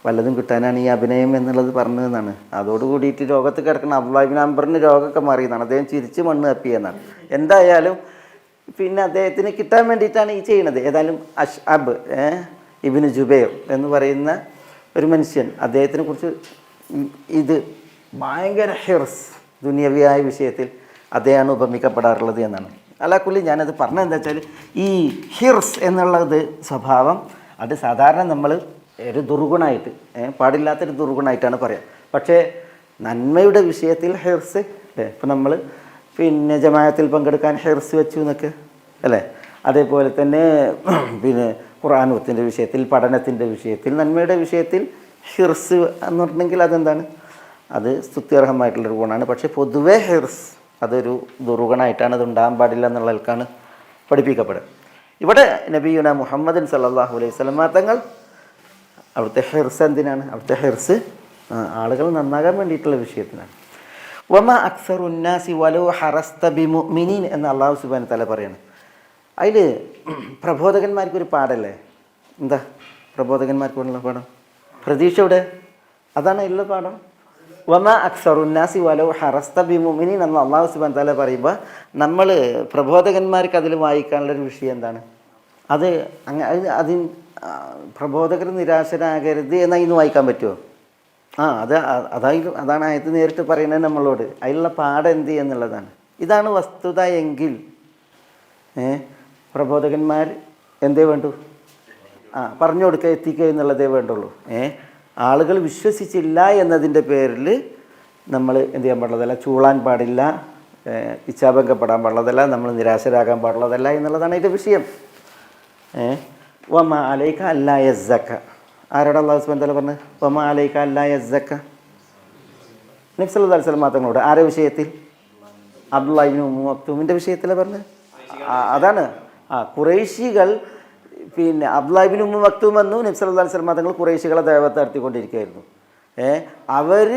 വല്ലതും കിട്ടാനാണ് ഈ അഭിനയം എന്നുള്ളത് പറഞ്ഞതെന്നാണ്. അതോട് കൂടിയിട്ട് രോഗത്ത് കിടക്കുന്ന അബ്ദുള്ള ഇബ്നു അംറിന് രോഗമൊക്കെ മാറിയെന്നാണ്. അദ്ദേഹം ചിരിച്ച് മണ്ണ് തപ്പിയെന്നാണ്. എന്തായാലും പിന്നെ അദ്ദേഹത്തിന് കിട്ടാൻ വേണ്ടിയിട്ടാണ് ഈ ചെയ്യുന്നത്. ഏതായാലും അഷ്അബ് ഇബ്നു ജുബൈർ എന്ന് പറയുന്ന ഒരു മനുഷ്യൻ, അദ്ദേഹത്തിനെ കുറിച്ച് ഇത് ഭയങ്കര ഹിർസ്, ദുനിയവിയായ വിഷയത്തിൽ അദ്ദേഹമാണ് ഉപമിക്കപ്പെടാറുള്ളത് എന്നാണ്. അലാക്കുള്ളി ഞാനത് പറഞ്ഞത് എന്താ വെച്ചാൽ, ഈ ഹിർസ് എന്നുള്ളത് സ്വഭാവം അത് സാധാരണ നമ്മൾ ഒരു ദുർഗുണമായിട്ട് പാടില്ലാത്തൊരു ദുർഗുണമായിട്ടാണ് പറയുക. പക്ഷേ നന്മയുടെ വിഷയത്തിൽ ഹിർസ് അല്ലേ, ഇപ്പം നമ്മൾ പിന്നെ ജമാഅത്തിൽ പങ്കെടുക്കാൻ ഹിർസ് വെച്ചു എന്നൊക്കെ അല്ലേ, അതേപോലെ തന്നെ പിന്നെ ഖുർആനത്തിൻ്റെ വിഷയത്തിൽ, പഠനത്തിൻ്റെ വിഷയത്തിൽ, നന്മയുടെ വിഷയത്തിൽ ഹിർസ് എന്ന് പറഞ്ഞിട്ടുണ്ടെങ്കിൽ അതെന്താണ്, അത് സ്തുത്യർഹമായിട്ടുള്ളൊരു ഗുണമാണ്. പക്ഷേ പൊതുവേ ഹിർസ് അതൊരു ദുർഗുണമായിട്ടാണ്, അത് ഉണ്ടാകാൻ പാടില്ല എന്നുള്ളതിൽക്കാണ് പഠിപ്പിക്കപ്പെടുക. ഇവിടെ നബിയുന മുഹമ്മദൻ സല്ലല്ലാഹു അലൈഹി വസല്ലം തങ്ങൾ അവിടുത്തെ ഹിർസ് എന്തിനാണ്? അവിടുത്തെ ഹിർസ് ആളുകൾ നന്നാകാൻ വേണ്ടിയിട്ടുള്ള വിഷയത്തിനാണ്. വമ അക്സറുന്നാസി വലോ ഹറസ്ത ബിമുഅ്മിനീൻ എന്ന് അല്ലാഹു സുബ്ഹാനഹു വ തആല പറയാണ്. അതിൽ പ്രബോധകന്മാർക്കൊരു പാടല്ലേ? എന്താ പ്രബോധകന്മാർക്കുള്ള പാഠം? പ്രതീക്ഷ ഇവിടെ അതാണ് ഉള്ള പാഠം. വമ അക്സറുന്നാസി വലോ ഹറസ്ത ബിമുഅ്മിനീൻ എന്ന് അല്ലാഹു സുബ്ഹാനഹു വ തആല പറയുമ്പോൾ നമ്മൾ പ്രബോധകന്മാർക്ക് അതിൽ വായിക്കാനുള്ളൊരു വിഷയം എന്താണ്? അത് അതിന് പ്രബോധകർ നിരാശരാകരുത് എന്നാൽ ഇന്ന് വായിക്കാൻ പറ്റുമോ? അതാണ് ആയത്ത് നേരിട്ട് പറയുന്നത് നമ്മളോട്. അതിലുള്ള പാഠം എന്ത് എന്നുള്ളതാണ്. ഇതാണ് വസ്തുത എങ്കിൽ പ്രബോധകന്മാർ എന്തേ വേണ്ടു? പറഞ്ഞു കൊടുക്കുക, എത്തിക്കുക എന്നുള്ളതേ വേണ്ടുള്ളൂ. ആളുകൾ വിശ്വസിച്ചില്ല എന്നതിൻ്റെ പേരിൽ നമ്മൾ എന്ത് ചെയ്യാൻ പാടില്ല, ചൂളാൻ പാടില്ല, ഇച്ഛാഭംഗപ്പെടാൻ പാടുള്ളതല്ല, നമ്മൾ നിരാശരാകാൻ പാടുള്ളതല്ല എന്നുള്ളതാണ് ഇതിൻ്റെ വിഷയം. വമ അലൈക അല്ലാ യസ്സക്ക, ആരോട് അല്ലാഹു സുബ്ഹാനഹു വ തആല പറഞ്ഞു? വമ അലൈക അല്ലാ യസ്സക്ക, നബി സല്ലല്ലാഹു അലൈഹി വസല്ലം തങ്ങളോട്. ആരുടെ വിഷയത്തിൽ? അബ്ദുല്ലാഹി ഇബ്നു ഉമ്മു മക്തൂമിൻ്റെ വിഷയത്തിലാണ് പറഞ്ഞത്. അതാണ് ഖുറൈശികൾ പിന്നെ അബ്ദുല്ലാഹി ഇബ്നു ഉമ്മു മക്തൂം എന്നു നബി സല്ലല്ലാഹു അലൈഹി വസല്ലം തങ്ങൾ ഖുറൈശികളെ ദഅവത്ത് നടത്തിക്കൊണ്ടിരിക്കുകയായിരുന്നു. അവർ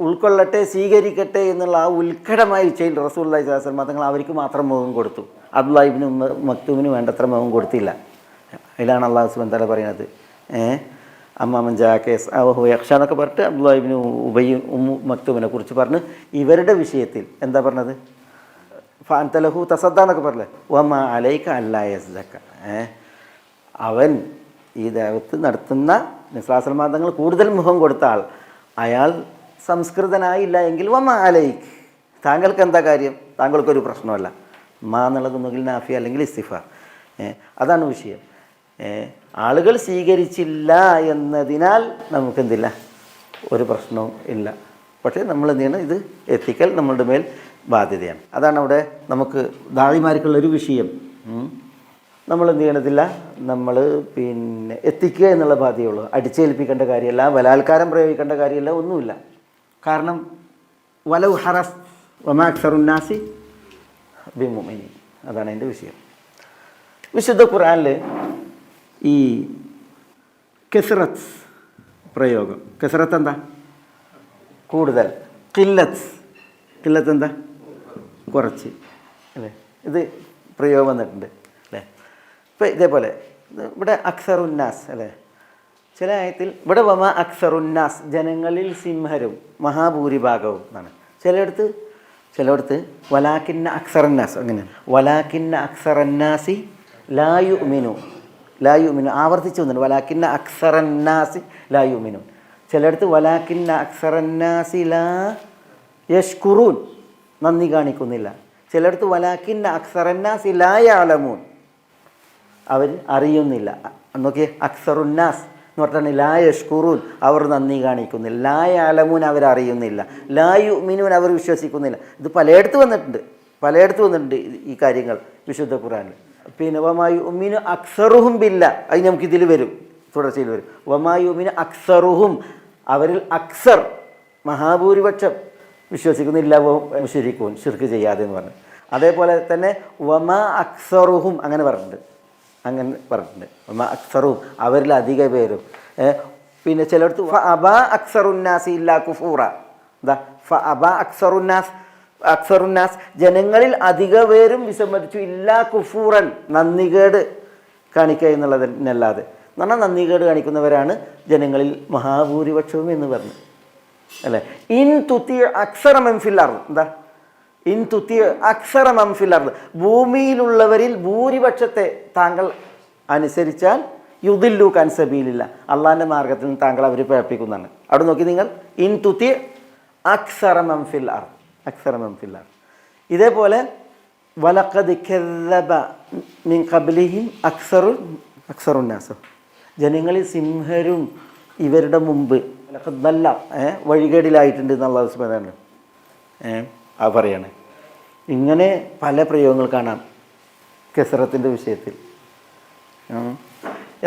ഉൾക്കൊള്ളട്ടെ, സ്വീകരിക്കട്ടെ എന്നുള്ള ആ ഉത്കടമായ ഇച്ഛയിൽ റസൂലുള്ളാഹി സ്വല്ലല്ലാഹു അലൈഹി വസല്ലം തങ്ങൾ അവർക്ക് മാത്രം മുഖം കൊടുത്തു. അബ്ദുല്ലാഹി ഇബ്നു ഉമ്മു മക്തൂമിന് വേണ്ടത്ര മുഖം കൊടുത്തില്ല. അതിലാണ് അല്ലാഹു സുബ്ഹാനഹു വ തആല പറയുന്നത് അമ്മാമൻ ജാക്കേസ് അവഹു യക്ഷ എന്നൊക്കെ പറഞ്ഞിട്ട് അബ്ദുല്ലാഹി ഇബ്നു ഉബയ്യ് ഉമ്മു മക്തൂമിനെ കുറിച്ച് പറഞ്ഞ് ഇവരുടെ വിഷയത്തിൽ എന്താ പറഞ്ഞത്? ഫഅൻതലഹു തസദ്ദ എന്നൊക്കെ പറഞ്ഞില്ലേ? വമ അലൈക അല്ലാ യസ്സക്ക, അവൻ ഈ ദഅവത്ത് നടത്തുന്ന നബി സ്വല്ലല്ലാഹു അലൈഹി വസല്ലം തങ്ങൾ കൂടുതൽ മുഖം കൊടുത്ത ആൾ, അയാൾ സംസ്കൃതനായില്ല എങ്കിൽ വമ അലൈക്, താങ്കൾക്ക് എന്താ കാര്യം? താങ്കൾക്കൊരു പ്രശ്നമല്ല. മാ എന്നുള്ളത് ഒന്നുകിൽ നാഫി അല്ലെങ്കിൽ ഇസ്തിഫാർ. അതാണ് വിഷയം. ആളുകൾ സ്വീകരിച്ചില്ല എന്നതിനാൽ നമുക്കെന്തില്ല, ഒരു പ്രശ്നവും ഇല്ല. പക്ഷേ നമ്മൾ എന്ത് ചെയ്യണം? ഇത് എത്തിക്കൽ നമ്മളുടെ മേൽ ബാധ്യതയാണ്. അതാണ് അവിടെ നമുക്ക് ദാഴിമാർക്കുള്ളൊരു വിഷയം. നമ്മൾ എന്ത് ചെയ്യണത്തില്ല, നമ്മൾ പിന്നെ എത്തിക്കുക എന്നുള്ള ബാധ്യതയുള്ളൂ. അടിച്ചേൽപ്പിക്കേണ്ട കാര്യമല്ല, ബലാത്കാരം പ്രയോഗിക്കേണ്ട കാര്യമല്ല, ഒന്നുമില്ല. കാരണം വലൗ ഹറസ് വമാ അക്സറുന്നാസി ബിമുഅ്മിനീൻ, അതാണ് അതിൻ്റെ വിഷയം. വിശുദ്ധ ഖുർആനിൽ ഈ കസ്റത്ത് പ്രയോഗം, കസ്റത്ത് എന്താ? കൂടുതൽ. ഖില്ലത്ത് എന്താ? കുറച്ച്, അല്ലേ? ഇത് പ്രയോഗം വന്നിട്ടുണ്ട്, അല്ലേ? ഇപ്പം ഇതേപോലെ ഇവിടെ അക്സറുന്നാസ്, അല്ലേ? ചില ആയത്തിൽ ഇവിടെ വമ അക്സറുന്നാസ്, ജനങ്ങളിൽ സിംഹരും മഹാഭൂരിഭാഗവും എന്നാണ്. ചിലയിടത്ത് വലാക്കിന്ന അക്സറന്നാസ്, അങ്ങനെയാണ്. വലാക്കിന്ന അക്സറന്നാസി ലാ യുഅ്മിനു, ആവർത്തിച്ച് വന്നിട്ടുണ്ട്. വലാക്കിന്ന അക്സറന്നാസി ലാ യുഅ്മിനു. ചിലയിടത്ത് വലാക്കിന്ന അക്സറന്നാസി ലാ യഷ്കുറൂൻ, നന്ദി കാണിക്കുന്നില്ല. ചിലയിടത്ത് വലാക്കിന്ന അക്സറന്നാസി ലാ യഅലമൂൻ, അവർ അറിയുന്നില്ല. നോക്കിയേ, അക്സറുന്നാസ് എന്ന് പറഞ്ഞാൽ ലാ യഷ്കുറൂൻ, അവർ നന്ദി കാണിക്കുന്നില്ല. ലാ യഅലമൂൻ, അവർ അറിയുന്നില്ല. ലാ യുഅ്മിനൂൻ, അവർ വിശ്വസിക്കുന്നില്ല. ഇത് പലയിടത്ത് വന്നിട്ടുണ്ട് ഈ കാര്യങ്ങൾ വിശുദ്ധ ഖുർആനിൽ. പിന്നെ വമാ യുഅ്മിനു അക്സറുഹും ബില്ല, അത് നമുക്കിതിൽ വരും, തുടർച്ചയിൽ വരും. വമാ യുഅ്മിനു അക്സറുഹും, അവരിൽ അക്സർ മഹാഭൂരിപക്ഷം വിശ്വസിക്കുന്നില്ല. മുശ്രിക്കൂൻ, ശിർക്ക് ചെയ്യാതെ എന്ന് പറഞ്ഞു. അതേപോലെ തന്നെ വമാ അക്സറുഹും അങ്ങനെ പറഞ്ഞിട്ടുണ്ട്. വമാ അക്സറുഹും, അവരിൽ അധിക പേരും. പിന്നെ ചിലടത്ത് ഫ അബാ അക്സറുന്നാസി ഇല്ലാ കുഫൂറ, എന്താ? ഫ അബാ അക്സറുന്നാസ്, ജനങ്ങളിൽ അധിക പേരും വിസമ്മതിച്ചു, ഇല്ലാ കുഫൂറൻ, നന്ദികേട് കാണിക്കുക എന്നുള്ളതിനല്ലാതെ. എന്ന് പറഞ്ഞാൽ നന്ദികേട് കാണിക്കുന്നവരാണ് ജനങ്ങളിൽ മഹാഭൂരിപക്ഷവും എന്ന് പറഞ്ഞു, അല്ലേ? ഇൻ തുതി അക്സറ മൻ ഫിൽ അർദ്, എന്താ? ഇൻ തുതി അക്സറ മൻ ഫിൽ അർദ്, ഭൂമിയിലുള്ളവരിൽ ഭൂരിപക്ഷത്തെ താങ്കൾ അനുസരിച്ചാൽ യുദില്ലൂക അൻ സബീലില്ല, അള്ളാഹിൻ്റെ മാർഗത്തിൽ നിന്ന് താങ്കൾ അവർ പ്രേരിപ്പിക്കുന്നതാണ്. അവിടെ നോക്കി നിങ്ങൾ, ഇൻ തുതി അക്സറ മൻ ഫിൽ അർദ്, അക്സറ മൻ ഫിൽ അർദ്. ഇതേപോലെ വലഖദ് കദ്ദബ മിൻ ഖബ്ലിഹിം അക്സറുന്നാസ്, ജനങ്ങളിൽ സിംഹരും ഇവരുടെ മുമ്പ് നല്ല വഴികേടിലായിട്ടുണ്ട് എന്നുള്ള സ്മരണ പറയാണ്. ഇങ്ങനെ പല പ്രയോഗങ്ങൾ കാണാം കസറത്തിൻ്റെ വിഷയത്തിൽ.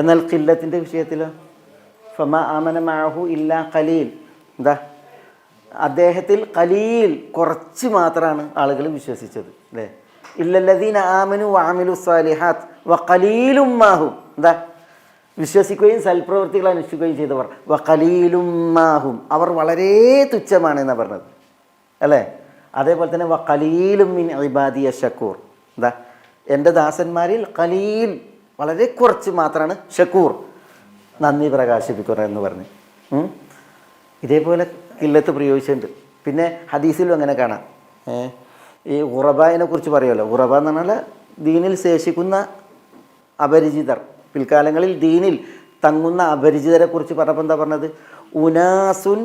എന്നാൽ ഖില്ലത്തിൻ്റെ വിഷയത്തിലോ ഫമാ ആമന മഅഹു ഇല്ലാ ഖലീൽ, എന്താ? അദ്ദേഹത്തിൽ ഖലീൽ, കുറച്ച് മാത്രമാണ് ആളുകൾ വിശ്വസിച്ചത്, അല്ലേ? ഇല്ലല്ലദീന ആമനു വഅമിലു സ്വാലിഹാത്ത് വഖലീലും മാഹും, എന്താ? വിശ്വസിക്കുകയും സൽപ്രവൃത്തികൾ അനുഷ്ഠിക്കുകയും ചെയ്തവർ. വഖലീലും മാഹും, അവർ വളരെ തുച്ഛമാണ് എന്നാണ് പറഞ്ഞത്, അല്ലേ? അതേപോലെ തന്നെ വഖലീലും മിൻ ഇബാദിയ ഷക്കൂർ, എന്താ? എൻ്റെ ദാസന്മാരിൽ ഖലീൽ, വളരെ കുറച്ച് മാത്രമാണ് ഷക്കൂർ, നന്ദി പ്രകാശിപ്പിക്കുക എന്ന് പറഞ്ഞ്. ഇതേപോലെ കില്ലത്ത് പ്രയോഗിച്ചിട്ടുണ്ട്. പിന്നെ ഹദീസിലും അങ്ങനെ കാണാം. ഈ ഖുറബായിനെ കുറിച്ച് പറയുമല്ലോ. ഖുറബ എന്ന് പറഞ്ഞാൽ ദീനിൽ ശേഷിക്കുന്ന അപരിചിതർ, പിൽക്കാലങ്ങളിൽ ദീനിൽ തങ്ങുന്ന അപരിചിതരെ കുറിച്ച് പറഞ്ഞപ്പോൾ എന്താ പറഞ്ഞത്? ഉനാസുൻ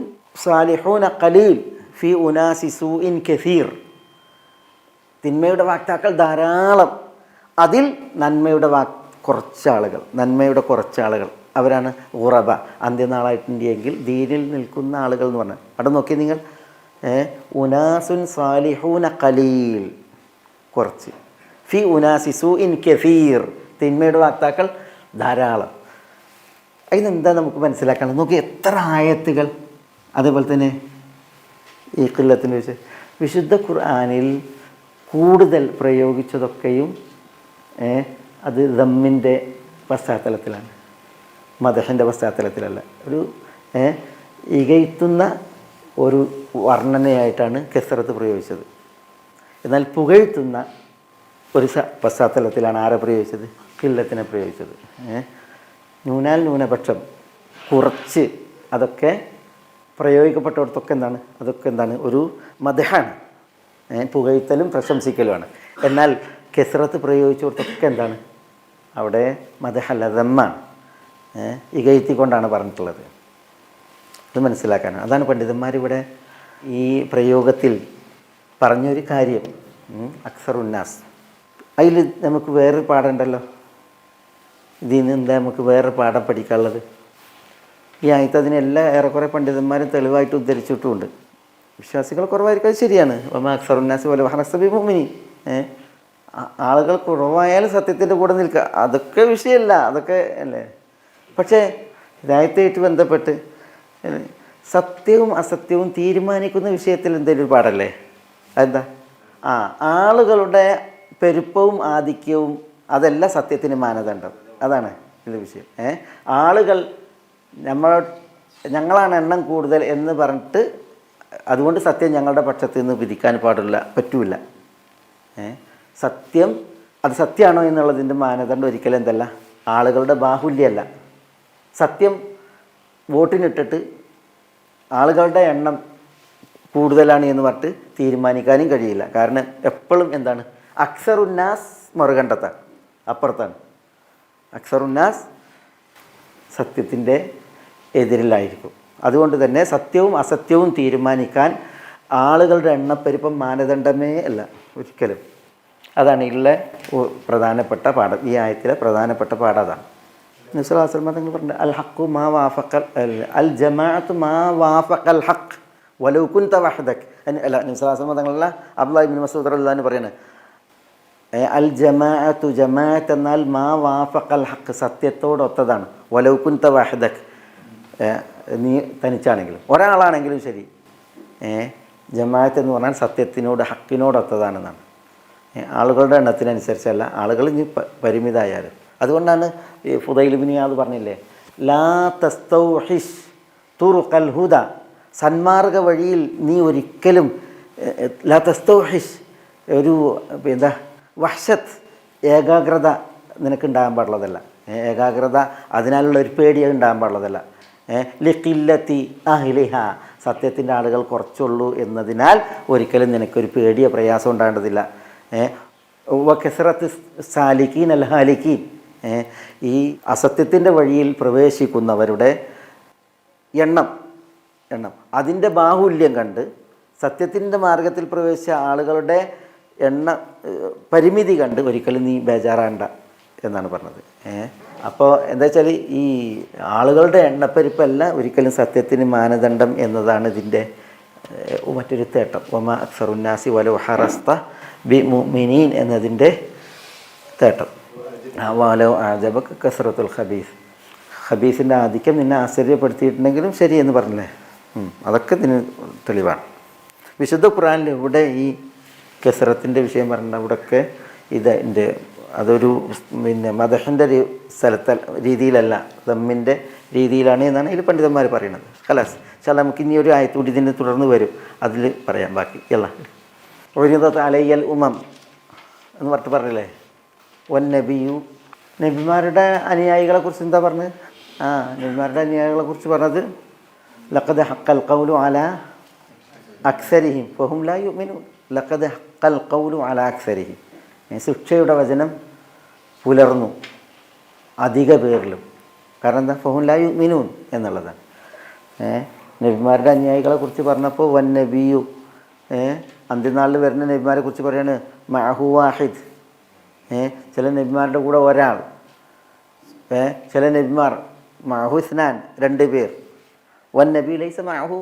സാലിഹൂന ഖലീൽ ഫി ഉനാസി സൂഇൻ കസീർ, തിന്മയുടെ വാക്താക്കൾ ധാരാളം, അതിൽ നന്മയുടെ കുറച്ചാളുകൾ അവരാണ് ഖുറബ. അന്ത്യനാളായിട്ടുണ്ടെങ്കിൽ ദീനിൽ നിൽക്കുന്ന ആളുകൾ എന്ന് പറഞ്ഞാൽ. അവിടെ നോക്കി നിങ്ങൾ, ഉനാസുൻ സാലിഹൂന ഖലീൽ കുറച്ച്, ഫി ഉനാസി സൂഇൻ കസീർ തിന്മയുടെ വക്താക്കൾ ധാരാളം. അതിനെന്താ നമുക്ക് മനസ്സിലാക്കണം? നോക്കി എത്ര ആയത്തുകൾ. അതേപോലെ തന്നെ ഈ ഖില്ലത്തിൻ്റെ വിശുദ്ധ ഖുർആനിൽ കൂടുതൽ പ്രയോഗിച്ചതൊക്കെയും അത് ദമ്മിൻ്റെ പശ്ചാത്തലത്തിലാണ്, മദഹിൻ്റെ പശ്ചാത്തലത്തിലല്ല. ഒരു ഇകഴ്ത്തുന്ന ഒരു വർണ്ണനയായിട്ടാണ് കസറത്ത് പ്രയോഗിച്ചത്. എന്നാൽ പുകഴ്ത്തുന്ന ഒരു പശ്ചാത്തലത്തിലാണ് ആരെ പ്രയോഗിച്ചത്? ഖില്ലത്തിനെ പ്രയോഗിച്ചത്. ന്യൂനാൽ ന്യൂനപക്ഷം, കുറച്ച്, അതൊക്കെ പ്രയോഗിക്കപ്പെട്ടവർക്കൊക്കെ എന്താണ്? അതൊക്കെ എന്താണ്? ഒരു മദഹാണ്, പുകഴ്ത്തലും പ്രശംസിക്കലുമാണ്. എന്നാൽ കസറത്ത് പ്രയോഗിച്ചവർക്കൊക്കെ എന്താണ്? അവിടെ മദഹല്ല, ദമ്മാണ്, ഇകഴ്ത്തിക്കൊണ്ടാണ് പറഞ്ഞിട്ടുള്ളത്. അത് മനസ്സിലാക്കാനാണ്. അതാണ് പണ്ഡിതന്മാരിവിടെ ഈ പ്രയോഗത്തിൽ പറഞ്ഞൊരു കാര്യം. അക്സറുന്നാസ്, അതിൽ നമുക്ക് വേറൊരു പാഠം ഉണ്ടല്ലോ. ഇതിൽ നിന്ന് എന്താ നമുക്ക് വേറെ പാഠം പഠിക്കാനുള്ളത്? ഈ ആയത്ത് അതിനെല്ലാം ഏറെക്കുറെ പണ്ഡിതന്മാരും തെളിവായിട്ട് ഉദ്ധരിച്ചിട്ടുമുണ്ട്. വിശ്വാസികൾ കുറവായിരിക്കും, അത് ശരിയാണ്. അക്സറുന്നാസ് പോലെ ഹനസബി മുഅ്മിനി, ആളുകൾ കുറവായാലും സത്യത്തിൻ്റെ കൂടെ നിൽക്കുക, അതൊക്കെ വിഷയമല്ല, അതൊക്കെ അല്ലേ. പക്ഷേ ഇതായത്തായിട്ട് ബന്ധപ്പെട്ട് സത്യവും അസത്യവും തീരുമാനിക്കുന്ന വിഷയത്തിൽ എന്തെങ്കിലും ഒരു പാടല്ലേ? അതെന്താ? ആളുകളുടെ പെരുപ്പവും ആധിക്യവും അതല്ല സത്യത്തിന് മാനദണ്ഡം. അതാണ് ഇതിൻ്റെ വിഷയം. ആളുകൾ ഞങ്ങളാണ് എണ്ണം കൂടുതൽ എന്ന് പറഞ്ഞിട്ട് അതുകൊണ്ട് സത്യം ഞങ്ങളുടെ പക്ഷത്ത് നിന്ന് വിധിക്കാൻ പറ്റൂല. സത്യം അത് സത്യമാണോ എന്നുള്ളതിൻ്റെ മാനദണ്ഡം ഒരിക്കലും എന്തല്ല, ആളുകളുടെ ബാഹുല്യമല്ല. സത്യം വോട്ടിനിട്ടിട്ട് ആളുകളുടെ എണ്ണം കൂടുതലാണ് എന്ന് പറഞ്ഞിട്ട് തീരുമാനിക്കാനും കഴിയില്ല. കാരണം എപ്പോഴും എന്താണ്? അക്സറുന്നാസ് മറുകണ്ടത്താണ്, അപ്പുറത്താണ്. അക്സറുന്നാസ് സത്യത്തിൻ്റെ എതിരിലായിരിക്കും. അതുകൊണ്ട് തന്നെ സത്യവും അസത്യവും തീരുമാനിക്കാൻ ആളുകളുടെ എണ്ണപ്പെരുപ്പം മാനദണ്ഡമേ അല്ല ഒരിക്കലും. അതാണ് ഇതിലെ പ്രധാനപ്പെട്ട പാഠം. ഈ ആയത്തിലെ പ്രധാനപ്പെട്ട പാഠം അതാണ്. നബിസ്വല്ലല്ലാഹു തങ്ങൾ പറഞ്ഞു, അൽ ഹഖു മാ വാഫഖൽ അൽ ജമാഅത്തു മാ വാഫഖൽ ഹഖ് വലൗ കുൻത വഹദക്. അല്ല, നബിസ്വല്ലല്ലാഹു തങ്ങളല്ല, അബ്ദുല്ലാഹി ഇബ്നു മസ്ഊദ് റളിയല്ലാഹു അൻഹു പറയുന്നത്, അൽ ജമാഅത്തു, ജമാഅത്ത് എന്നാൽ മാ വാഫഖൽ ഹഖ്, സത്യത്തോടൊത്തതാണ്. വലൗ കുൻത വഹദക്, നീ തനിച്ചാണെങ്കിലും ഒരാളാണെങ്കിലും ശരി. ജമാഅത്ത് എന്ന് പറഞ്ഞാൽ സത്യത്തിനോട് ഹക്കിനോടൊത്തതാണെന്നാണ്. ആളുകളുടെ എണ്ണത്തിനനുസരിച്ചല്ല, ആളുകൾ ഇനി പരിമിതമായാലും. അതുകൊണ്ടാണ് ഈ ഫുദൈൽ ഇബ്നു ഇയാദ് പറഞ്ഞില്ലേ, ലാ തസ്തൗഹിഷ് തുറുഖൽ ഹുദ, സന്മാർഗ വഴിയിൽ നീ ഒരിക്കലും ലാ തസ്തൗഹിഷ്, ഒരു എന്താ വഹ്ശത്ത്, ഏകാഗ്രത നിനക്കുണ്ടാകാൻ പാടുള്ളതല്ല. ഏകാഗ്രത അതിനാലുള്ള ഒരു പേടി ഉണ്ടാകാൻ പാടുള്ളതല്ല. ലിഖില്ലത്തി അഹ്ലിഹ, സത്യത്തിൻ്റെ ആളുകൾ കുറച്ചുള്ളൂ എന്നതിനാൽ ഒരിക്കലും നിനക്കൊരു പേടിയോ പ്രയാസം ഉണ്ടാകേണ്ടതില്ല. വകസറത്ത് സാലിക്കീൻ അൽ ഹാലിക്കീൻ, ഈ അസത്യത്തിൻ്റെ വഴിയിൽ പ്രവേശിക്കുന്നവരുടെ എണ്ണം അതിൻ്റെ ബാഹുല്യം കണ്ട് സത്യത്തിൻ്റെ മാർഗത്തിൽ പ്രവേശിച്ച ആളുകളുടെ പരിമിതി കണ്ട് ഒരിക്കലും നീ ബേജാറാണ്ട എന്നാണ് പറഞ്ഞത്. അപ്പോൾ എന്താ വെച്ചാൽ ഈ ആളുകളുടെ എണ്ണപ്പെരുപ്പല്ല ഒരിക്കലും സത്യത്തിന് മാനദണ്ഡം എന്നതാണ് ഇതിൻ്റെ മറ്റൊരു തേട്ടം. വമാ അക്സറുന്നാസി വലൗ ഹറസ്ത ബി മുഅ്മിനീൻ എന്നതിൻ്റെ തേട്ടം. വലൗ അഅജബക കസ്റത്തുൽ ഖബീസ്, ഖബീസിൻ്റെ ആധിക്യം നിന്നെ ആശ്ചര്യപ്പെടുത്തിയിട്ടുണ്ടെങ്കിലും ശരി എന്ന് പറഞ്ഞില്ലേ. അതൊക്കെ ഇതിന് തെളിവാണ്. വിശുദ്ധ ഖുർആനിൽ ഇവിടെ ഈ കസ്റത്തിൻ്റെ വിഷയം പറഞ്ഞ അവിടെയൊക്കെ ഇതിൻ്റെ അതൊരു മദഹിൻ്റെ ഒരു രീതിയിലല്ല, ദമ്മിൻ്റെ രീതിയിലാണ് എന്നാണ് ഇതിൽ പണ്ഡിതന്മാർ പറയുന്നത്. ഖലാസ് പക്ഷേ നമുക്ക് ഇനി ഒരു ആയത്തുകൂടി ഇതിന് തുടർന്ന് വരും, അതിൽ പറയാം ബാക്കി. ഉരിദത് അലയ്യൽ ഉമം എന്ന് പറഞ്ഞില്ലേ. വൻ നബിയു, നബിമാരുടെ അനുയായികളെക്കുറിച്ച് എന്താ പറഞ്ഞത്? നബിമാരുടെ അനുയായികളെക്കുറിച്ച് പറഞ്ഞത് ലഖദ് ഹഖൽ ഖൗലു അലാ അക്സരിഹിം ഫഹും ലാ യുഅ്മിനൂൻ. ലഖദ് ഹഖൽ ഖൗലു അലാ അക്സരിഹിം, ശിക്ഷയുടെ വചനം പുലർന്നു അധിക പേരിലും. കാരണം എന്താ? ഫഹും ലാ യുഅ്മിനൂൻ എന്നുള്ളതാണ്. നബിമാരുടെ അനുയായികളെ കുറിച്ച് പറഞ്ഞപ്പോൾ വൻ നബിയു, അന്ത്യനാളിൽ വരുന്ന നബിമാരെ കുറിച്ച് പറയാണ് മഅഹു വാഹിദ്, ചില നബിമാരുടെ കൂടെ ഒരാൾ, ചില നബിമാർ മഅഹു ഇസ്നാൻ, 2 പേർ. വൻ നബി ലൈസ മഅഹു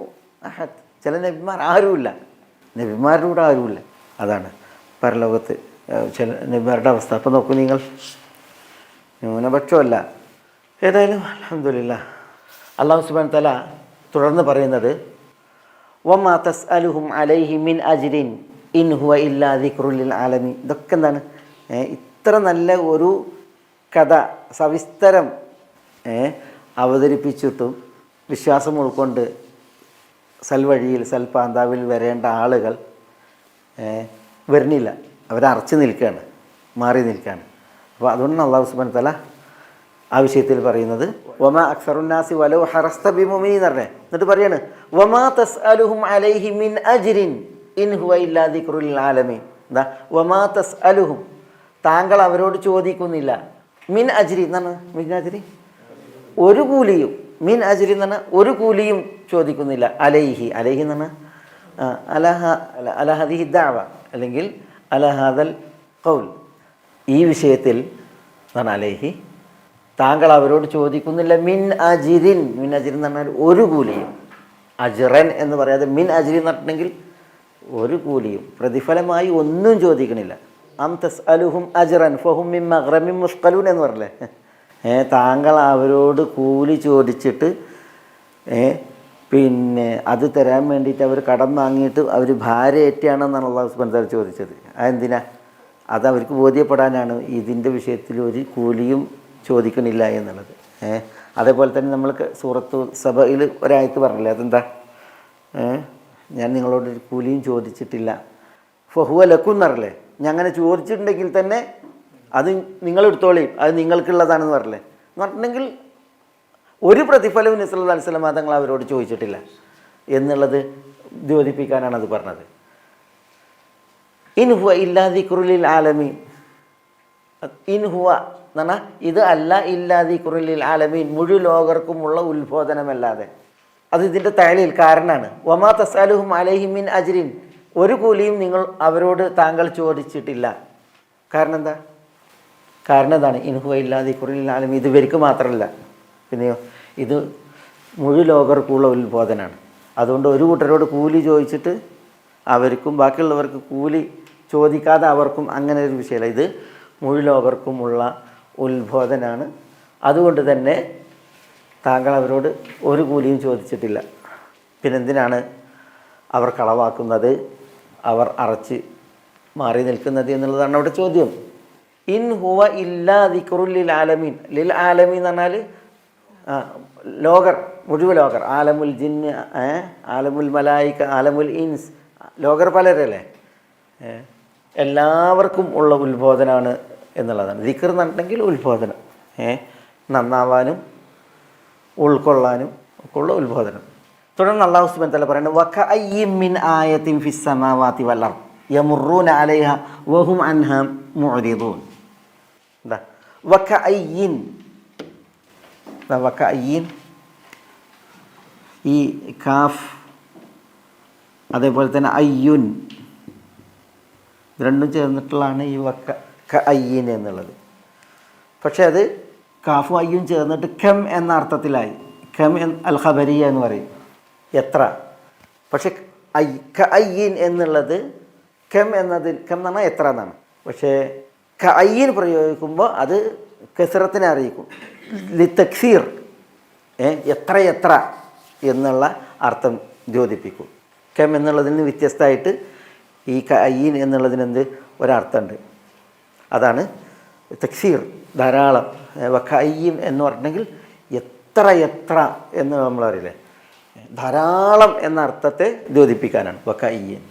അഹദ്, ചില നബിമാർ ആരുമില്ല, നബിമാരുടെ കൂടെ ആരുമില്ല. അതാണ് പരലോകത്ത് ചില നബിമാരുടെ അവസ്ഥ. അപ്പോൾ നോക്കൂ നിങ്ങൾ, ന്യൂനപക്ഷമല്ല. ഏതായാലും അൽഹംദുലില്ലാഹ്. അല്ലാഹു സുബ്ഹാനഹു തആല തുടർന്ന് പറയുന്നത് വമാ തസ്അലുഹും അലൈഹി മിൻ അജ്രിൻ ഇൻ ഹുവ ഇല്ലാ ദിക്റുൽ ലിൽ ആലമീൻ. ഇതൊക്കെ എന്താണ്, ഇത്ര നല്ല ഒരു കഥ സവിസ്തരം അവതരിപ്പിച്ചിട്ടും വിശ്വാസം ഉൾക്കൊണ്ട് സൽവഴിയിൽ സൽപാന്താവിൽ വരേണ്ട ആളുകൾ വരുന്നില്ല. അവരറച്ചു നിൽക്കുകയാണ്, മാറി നിൽക്കുകയാണ്. അപ്പോൾ അതുകൊണ്ടാണ് അല്ലാഹു സുബ്ഹാനഹു തആല ആ വിഷയത്തിൽ പറയുന്നത് വമാ അക്സറുന്നാസി വലൗ ഹറസ്ത ബിമുഅ്മിനീൻ എന്ന് പറഞ്ഞേ. എന്നിട്ട് പറയാണ് വമാ തസ്അലുഹും അലൈഹി മിൻ അജ്രിൻ ഇൻ ഹുവ ഇല്ലാ ദിക്റുൽ ലിൽ ആലമീൻ. എന്താ വമാ തസ്അലുഹും, താങ്കൾ അവരോട് ചോദിക്കുന്നില്ല. മിൻ അജ്രി എന്നാണ്, മിൻ അജ്രി ഒരു കൂലിയും, മിൻ അജ്രി എന്ന് പറഞ്ഞാൽ ഒരു കൂലിയും ചോദിക്കുന്നില്ല. അലൈഹി, അലൈഹി എന്ന് പറഞ്ഞാൽ അലഹദിഹി ദഅവ അല്ലെങ്കിൽ അലഹദൽ ഖൗൽ, ഈ വിഷയത്തിൽ എന്നാണ് അലൈഹി, താങ്കൾ അവരോട് ചോദിക്കുന്നില്ല. മിൻ അജിരിൻ, മിൻ അജിരിൻ എന്ന് പറഞ്ഞാൽ ഒരു കൂലിയും. അജ്റൻ എന്ന് പറയാതെ മിൻ അജിരി എന്ന് പറഞ്ഞിട്ടുണ്ടെങ്കിൽ ഒരു കൂലിയും, പ്രതിഫലമായി ഒന്നും ചോദിക്കണില്ല. അം തസ്അലുഹും അജ്റൻ ഫഹും മിൻ മഗ്റമിൻ മുസ്ഖലൂൻ എന്ന് പറഞ്ഞില്ലേ. താങ്കൾ അവരോട് കൂലി ചോദിച്ചിട്ട് പിന്നെ അത് തരാൻ വേണ്ടിയിട്ട് അവർ കടം വാങ്ങിയിട്ട് അവർ ഭാരയേറ്റാണെന്നാണ് അല്ലാഹു സുബ്ഹാനഹു വ തആല ചോദിച്ചത്. അതെന്തിനാ? അതവർക്ക് ബോധ്യപ്പെടാനാണ് ഇതിൻ്റെ വിഷയത്തിൽ ഒരു കൂലിയും ചോദിക്കണില്ല എന്നുള്ളത്. അതേപോലെ തന്നെ നമ്മൾ സൂറത്തു സബയിൽ ഒരായത്ത് പറഞ്ഞില്ലേ, അതെന്താ? ഞാൻ നിങ്ങളോടൊരു കൂലിയും ചോദിച്ചിട്ടില്ല. ഫഹുവ ലക്കും എന്നറില്ലേ. ഞാൻ അങ്ങനെ ചോദിച്ചിട്ടുണ്ടെങ്കിൽ തന്നെ അത് നിങ്ങളെടുത്തോളി, അത് നിങ്ങൾക്കുള്ളതാണെന്ന് പറഞ്ഞില്ലേ. എന്ന് പറഞ്ഞിട്ടുണ്ടെങ്കിൽ ഒരു പ്രതിഫലവും നബി സല്ലല്ലാഹു അലൈഹി വസല്ലം തങ്ങൾ അവരോട് ചോദിച്ചിട്ടില്ല എന്നുള്ളത് ദ്യോതിപ്പിക്കാനാണ് അത് പറഞ്ഞത്. ഇൻ ഹുവ ഇല്ലാ ദിക്റുൽ ലിൽ ആലമീൻ. ഇൻ ഹുവ എന്ന് പറഞ്ഞാൽ ഇത് അല്ല, ഇല്ലാ ദിക്റുൽ ലിൽ ആലമീൻ, മുഴു ലോകർക്കുമുള്ള ഉത്ബോധനമല്ലാതെ. അത് ഇതിൻ്റെ തഅലീൽ കാരണമാണ്. വമാ തസ്അലുഹും അലൈഹി മിൻ അജ്രിൻ, ഒരു കൂലിയും നിങ്ങൾ അവരോട് താങ്കൾ ചോദിച്ചിട്ടില്ല. കാരണം എന്താ? കാരണം എന്താണ്? ഇൻ ഹുവ ഇല്ലാ ദിക്റുൽ ലിൽ ആലമീൻ, ഇത് ഇവർക്ക് മാത്രമല്ല, പിന്നെയോ ഇത് മുഴു ലോകർക്കുള്ള ഉത്ബോധനമാണ്. അതുകൊണ്ട് ഒരു കൂട്ടരോട് കൂലി ചോദിച്ചിട്ട് അവർക്കും ബാക്കിയുള്ളവർക്ക് കൂലി ചോദിക്കാതെ അവർക്കും അങ്ങനെ ഒരു വിഷയമല്ല. ഇത് മുഴു ലോകർക്കുമുള്ള ഉത്ബോധനാണ്. അതുകൊണ്ട് തന്നെ താങ്കൾ അവരോട് ഒരു കൂലിയും ചോദിച്ചിട്ടില്ല. പിന്നെന്തിനാണ് അവർ കളവാക്കുന്നത്, അവർ അറച്ച് മാറി നിൽക്കുന്നത് എന്നുള്ളതാണ് അവിടെ ചോദ്യം. ഇൻ ഹുവ ഇല്ലാ ദിക്റുൽ ലിൽ ആലമീൻ. ലിൽ ആലമീൻ എന്ന് പറഞ്ഞാൽ ലോകർ, മുഴുവൻ ലോകർ. ആലമുൽ ജിന്ന്, ആലമുൽ മലായിക, ആലമുൽ ഇൻസ്, ലോകർ പലരല്ലേ, എല്ലാവർക്കും ഉള്ള ഉത്ബോധനമാണ് എന്നുള്ളതാണ്. ദിക്ർ എന്ന് പറഞ്ഞിട്ടുണ്ടെങ്കിൽ ഉത്ബോധനം, നന്നാവാനും ഉൾക്കൊള്ളാനും ഒക്കെ ഉള്ള ഉത്ബോധനം. തുടർന്ന് അല്ലാഹു സുബ്ഹാനഹു വ തആല പറയുന്നത് വകഅയ്യിൻ മിൻ ആയത്തിൻ ഫിസ് സമാവാതി വൽ അർദ് യമുറൂന അലൈഹാ വഹും അൻഹാ മുഅ്രിദൂൻ. എന്താ വകഅയ്യിൻ? വകഅയ്യിൻ, ഈ കാഫ് അതേപോലെ തന്നെ അയ്യുൻ, രണ്ടും ചേർന്നിട്ടുള്ളതാണ് ഈ വകഅയ്യിൻ എന്നുള്ളത്. പക്ഷെ അത് കാഫും അയ്യും ചേർന്നിട്ട് കം എന്ന അർത്ഥത്തിലായി. കം അൽ ഖബരിയ എന്ന് പറയും, എത്ര. പക്ഷെ കഅയ്യിൻ എന്നുള്ളത് കം എന്നത്, കം എന്ന് പറഞ്ഞാൽ എത്ര എന്നാണ്. പക്ഷേ കഅയ്യിൻ പ്രയോഗിക്കുമ്പോൾ അത് കസറത്തിനെ അറിയിക്കും, ലിതക്സീർ, എത്ര എത്ര എന്നുള്ള അർത്ഥം ദ്യോതിപ്പിക്കും. കം എന്നുള്ളതിൽ നിന്ന് വ്യത്യസ്തമായിട്ട് ഈ കഅയ്യിൻ എന്നുള്ളതിനെന്ത് ഒരർത്ഥമുണ്ട്, അതാണ് തക്സീർ, ധാരാളം. വകഅയ്യിൻ എന്ന് പറഞ്ഞിട്ടുണ്ടെങ്കിൽ എത്ര എത്ര എന്ന് നമ്മളറിയില്ലേ, ധാരാളം എന്ന അർത്ഥത്തെ ദ്യോതിപ്പിക്കാനാണ് വകഅയ്യിൻ.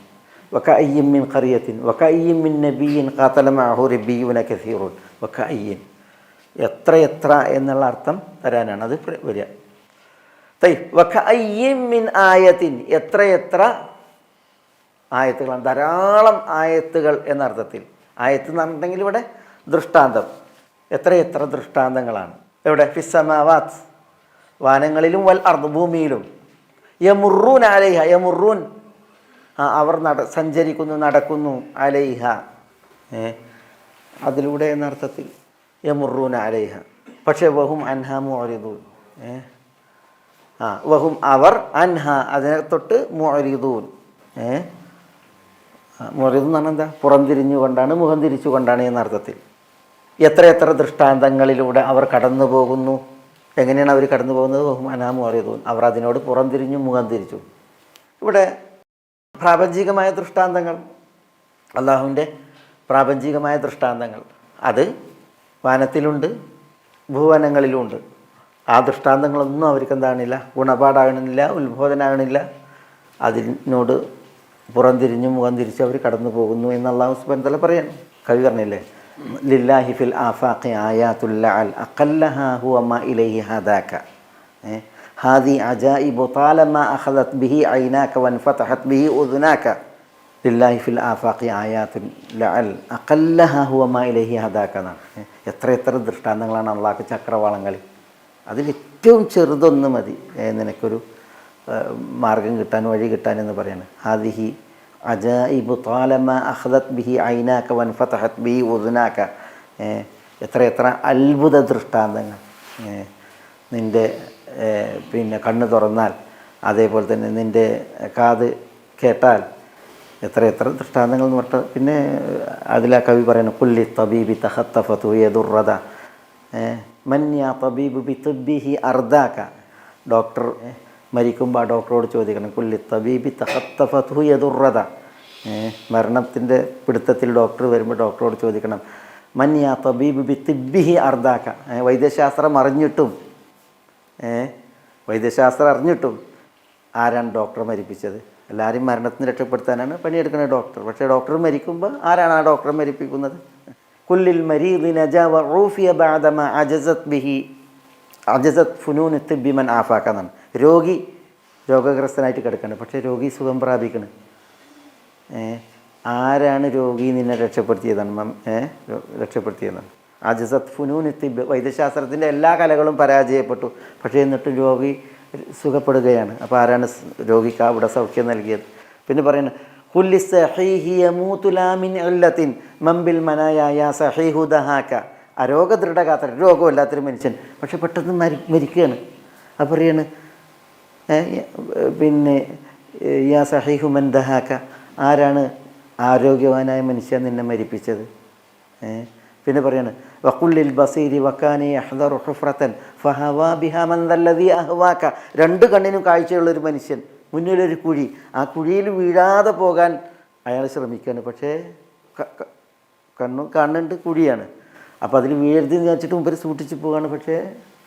വകഅയ്യിൻ മിൻ ഖറിയത്തിൻ വകഅയ്യിൻ മിൻ നബിയ്യിൻ ഖാതല മഅഹു റബ്ബിയ്യൂന കസീറുൻ. വകഅയ്യിൻ, എത്ര എത്ര എന്നുള്ള അർത്ഥം തരാനാണ് അത് വരിക. വകഅയ്യിൻ മിൻ ആയത്തിൻ, എത്ര എത്ര ആയത്തുകളാണ്, ധാരാളം ആയത്തുകൾ എന്ന അർത്ഥത്തിൽ. ആയത്ത് എന്ന് പറഞ്ഞിട്ടുണ്ടെങ്കിൽ ഇവിടെ ദൃഷ്ടാന്തം, എത്ര എത്ര ദൃഷ്ടാന്തങ്ങളാണ്. എവിടെ? ഫിസ്സമാവാത്ത്, വാനങ്ങളിലും വൽ അർദ്, ഭൂമിയിലും. യമുറൂൻ അലൈഹ, യമുറൂൻ അവർ സഞ്ചരിക്കുന്നു, നടക്കുന്നു. അലൈഹ അതിലൂടെ എന്ന അർത്ഥത്തിൽ യമുറൂൻ അലൈഹ. പക്ഷേ വഹും അൻഹാ മുഅ്രിദൂൻ, വഹും അവർ അൻഹ അതിനെ തൊട്ട് മുഅരിദൂൻ. മുഅരിദൂൻ എന്ന് പറഞ്ഞാൽ എന്താ? പുറംതിരിഞ്ഞുകൊണ്ടാണ്, മുഖം തിരിച്ചുകൊണ്ടാണ് എന്നർത്ഥത്തിൽ. എത്ര ദൃഷ്ടാന്തങ്ങളിലൂടെ അവർ കടന്നു പോകുന്നു. എങ്ങനെയാണ് അവർ കടന്നു പോകുന്നത്? വഹും അൻഹാ മുഅരിദൂൻ, അവർ അതിനോട് പുറംതിരിഞ്ഞു, മുഖം തിരിച്ചു. ഇവിടെ പ്രാപഞ്ചികമായ ദൃഷ്ടാന്തങ്ങൾ, അള്ളാഹുവിൻ്റെ പ്രാപഞ്ചികമായ ദൃഷ്ടാന്തങ്ങൾ, അത് വാനത്തിലുണ്ട്, ഭുവനങ്ങളിലുമുണ്ട്. ആ ദൃഷ്ടാന്തങ്ങളൊന്നും അവർക്ക് എന്താകണില്ല, ഗുണപാഠാകണില്ല, ഉത്ബോധനാകണില്ല. അതിനോട് പുറംതിരിഞ്ഞും മുഖം തിരിച്ച് അവർ കടന്നു പോകുന്നു എന്ന് അല്ലാഹു സുബ്ഹാനഹു വ തആല പറയാണ്. കവി പറഞ്ഞില്ലേ, ലില്ലാഹി ഫിൽ ആഫാഖി ആയാതുൽ ലഅൽ അഖല്ലഹാ ഹുവ മാ ഇലൈഹി ഹദാക ഹാദി അജായിബു താലമാ അഖദത് ബിഹി ഐനാക വൻഫതഹത് ബിഹി ഉദ്നാക. ലില്ലാഹി ഫിൽ ആഫാഖി ആയാതുൽ ലഅൽ അഖല്ലഹാ ഹുവ മാ ഇലൈഹി ഹദാക എന്നാണ്. എത്ര ദൃഷ്ടാന്തങ്ങളാണ് അള്ളാഹ്ക്ക് ചക്രവാളങ്ങളിൽ. അതിലേറ്റവും ചെറുതൊന്ന് മതി നിനക്കൊരു മാർഗം കിട്ടാൻ, വഴി കിട്ടാൻ എന്ന് പറയാണ്. ഹാദിഹി അജായിബു താലമ അഖദത് ബിഹി ഐനാക വൻഫതഹത് ബിഹി ഉദ്നാക. എത്ര അത്ഭുത ദൃഷ്ടാന്തങ്ങൾ നിൻ്റെ കണ്ണ് തുറന്നാൽ, അതേപോലെ തന്നെ നിൻ്റെ കാത് കേട്ടാൽ, എത്ര ദൃഷ്ടാന്തങ്ങൾ എന്ന് പറഞ്ഞിട്ട്. പിന്നെ അതിലാ കവി പറയുന്നു, കുല്ലി തബീബി തഖത്തഫതു യദുറദ മന്യാ തബീബ് ബി തിബ്ബിഹി അർദാക. ഡോക്ടർ മരിക്കുമ്പോൾ ആ ഡോക്ടറോട് ചോദിക്കണം, കുല്ലി തബീബി തഖത്തഫതു യദുറദ. മരണത്തിൻ്റെ പിടുത്തത്തിൽ ഡോക്ടർ വരുമ്പോൾ ഡോക്ടറോട് ചോദിക്കണം, മന്യാ തബീബ് ബി തിബ്ബിഹി അർദാക. വൈദ്യശാസ്ത്രം അറിഞ്ഞിട്ടും ആരാണ് ഡോക്ടറെ മരിപ്പിച്ചത്? എല്ലാവരും മരണത്തിന് രക്ഷപ്പെടുത്താനാണ് പണിയെടുക്കുന്നത് ഡോക്ടർ. പക്ഷേ ഡോക്ടർ മരിക്കുമ്പോൾ ആരാണ് ആ ഡോക്ടറെ മരിപ്പിക്കുന്നത്? കുല്ലിൽ മരീദി നജാ വഊഫിയ ബഅദമാ അജസത് ഫുനൂൻ തിബ്ബി മൻ ആഫാക എന്നാണ്. രോഗഗ്രസ്തനായിട്ട് കിടക്കണം, പക്ഷേ രോഗി സുഖം പ്രാപിക്കണം. ആരാണ് രോഗി നിന്നെ രക്ഷപ്പെടുത്തിയതാണ്? അജസത് ഫുനൂൻ തിബ്ബ്. വൈദ്യശാസ്ത്രത്തിൻ്റെ എല്ലാ കലകളും പരാജയപ്പെട്ടു, പക്ഷേ എന്നിട്ടും രോഗി സുഖപ്പെടുകയാണ്. അപ്പോൾ ആരാണ് രോഗിക്ക് അവിടെ സൗഖ്യം നൽകിയത്? പിന്നെ പറയുന്നത്, കുല്ലി സഹീഹി യമൂതു ലാ മിൻ ഇല്ലത്തിൻ മംബിൽ മനായ സഹീഹു ദഹാക. അരോഗദൃഢഗാത്ര, രോഗമില്ലാത്തൊരു മനുഷ്യൻ, പക്ഷെ പെട്ടെന്ന് മരിക്കുകയാണ്. അപ്പോൾ പറയാണ്, പിന്നെ യാ സഹീഹു മൻ ദഹാക, ആരാണ് ആരോഗ്യവാനായ മനുഷ്യൻ നിന്നെ മരിപ്പിച്ചത്? പിന്നെ പറയാണ്, വഖുല്ലിൽ ബസീരി വക്കാനി യഹ്ദറു ഹുഫ്റതൻ ഫഹവാ ബിഹാ മൻ ദല്ലദി അഹ്വാക. രണ്ട് കണ്ണിനും കാഴ്ചയുള്ളൊരു മനുഷ്യൻ, മുന്നിലൊരു കുഴി, ആ കുഴിയിൽ വീഴാതെ പോകാൻ അയാൾ ശ്രമിക്കുകയാണ്. പക്ഷേ കാണുന്നുണ്ട് കുഴിയാണ്. അപ്പോൾ അതിൽ വീഴരുതെന്ന് വിചാരിച്ചിട്ട് മുമ്പ് സൂക്ഷിച്ച് പോവുകയാണ്, പക്ഷേ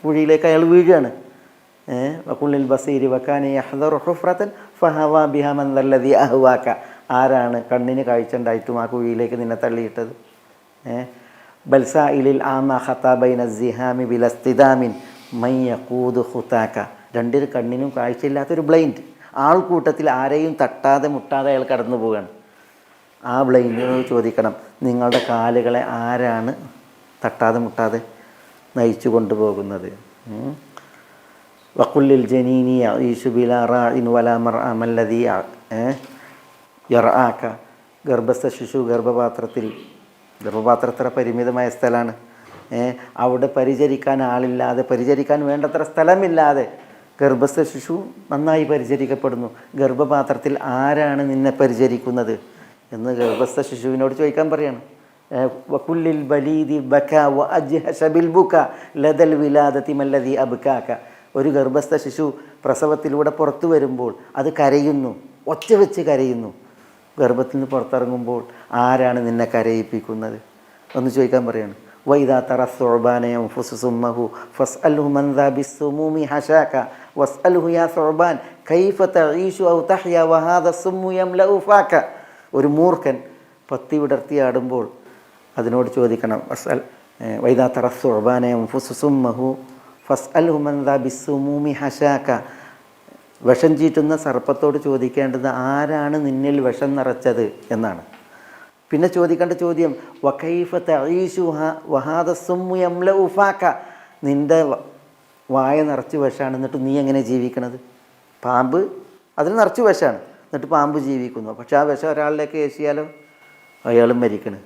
കുഴിയിലേക്ക് അയാൾ വീഴുകയാണ്. വഖുല്ലിൽ ബസീരി വക്കാനി യഹ്ദറു ഹുഫ്റതൻ ഫഹവാ ബിഹാ മൻ ദല്ലദി അഹ്വാക. ആരാണ് കണ്ണിന് കാഴ്ച ഉണ്ടായിട്ടും ആ കുഴിയിലേക്ക് നിന്നെ തള്ളിയിട്ടത്? ബൽസായിലിൽ ആമ ഖതാബൈന സിഹാമി ബിലസ്തിദാമിൻ മൻ യഖൂദു ഖുതാക. രണ്ടിന് കണ്ണിനും കാഴ്ചയില്ലാത്തൊരു ബ്ലൈൻഡ് ആൾക്കൂട്ടത്തിൽ ആരെയും തട്ടാതെ മുട്ടാതെ അയാൾ കടന്നു പോവുകയാണ്. ആ ബ്ലൈൻഡിനോട് ചോദിക്കണം, നിങ്ങളുടെ കാലുകളെ ആരാണ് തട്ടാതെ മുട്ടാതെ നയിച്ചു കൊണ്ടുപോകുന്നത്? വഖുല്ലിൽ ജനീനി യഈശു ബിലാ റാഇൻ വലാ മർഅ മല്ലദി യർആക. ഗർഭസ്ഥ ശിശു ഗർഭപാത്രത്ര പരിമിതമായ സ്ഥലമാണ്. അവിടെ പരിചരിക്കാൻ ആളില്ലാതെ, പരിചരിക്കാൻ വേണ്ടത്ര സ്ഥലമില്ലാതെ ഗർഭസ്ഥ ശിശു നന്നായി പരിചരിക്കപ്പെടുന്നു. ഗർഭപാത്രത്തിൽ ആരാണ് നിന്നെ പരിചരിക്കുന്നത് എന്ന് ഗർഭസ്ഥ ശിശുവിനോട് ചോദിക്കാൻ പറയാണ്. വകുല്ലിൽ ബലീദി ബക വഅജ്ഹശ ബിൽ ബുക ലദൽ വിലാദതി മല്ലദി അബ്കാക. ഒരു ഗർഭസ്ഥ ശിശു പ്രസവത്തിലൂടെ പുറത്തു വരുമ്പോൾ അത് കരയുന്നു, ഒച്ച വെച്ച് കരയുന്നു. ഗർഭത്തിൽ നിന്ന് പുറത്തിറങ്ങുമ്പോൾ ആരാണ് നിന്നെ കരയിപ്പിക്കുന്നത് എന്ന് ചോദിക്കാൻ പറയാണ്. വൈദാ തറ സുഅബാന യൻഫുസു സുമ്മഹു ഫസ്അൽഹു മൻ ദാ ബിസ്സുമൂമി ഹശാക വസ്അൽഹു യാ സുഅബാൻ കൈഫ തഈശു ഔ തഹ്യ വഹാദ സുമ്മു യംലഉ ഫാക. ഒരു മൂർഖൻ പത്തി വിടർത്തിയാടുമ്പോൾ അതിനോട് ചോദിക്കണം, വൈദാ തറ സുഅബാന യൻഫുസു സുമ്മഹു ഫസ്അൽഹു മൻ ദാ ബിസ്സുമൂമി ഹശാക. വിഷം ചീറ്റുന്ന സർപ്പത്തോട് ചോദിക്കേണ്ടത് ആരാണ് നിന്നിൽ വിഷം നിറച്ചത് എന്നാണ്. പിന്നെ ചോദിക്കേണ്ട ചോദ്യം, വകൈഫ തഈശു വഹാദ സുമ്മു യംലഉ ഫാക. നിൻ്റെ വായ നിറച്ച് വിഷമാണ്, എന്നിട്ട് നീ എങ്ങനെ ജീവിക്കണത്? പാമ്പ് അതിന് നിറച്ച് വിഷമാണ്, എന്നിട്ട് പാമ്പ് ജീവിക്കുന്നു. പക്ഷെ ആ വിഷം ഒരാളിലേക്ക് ഏശിയാലോ അയാളും മരിക്കണം.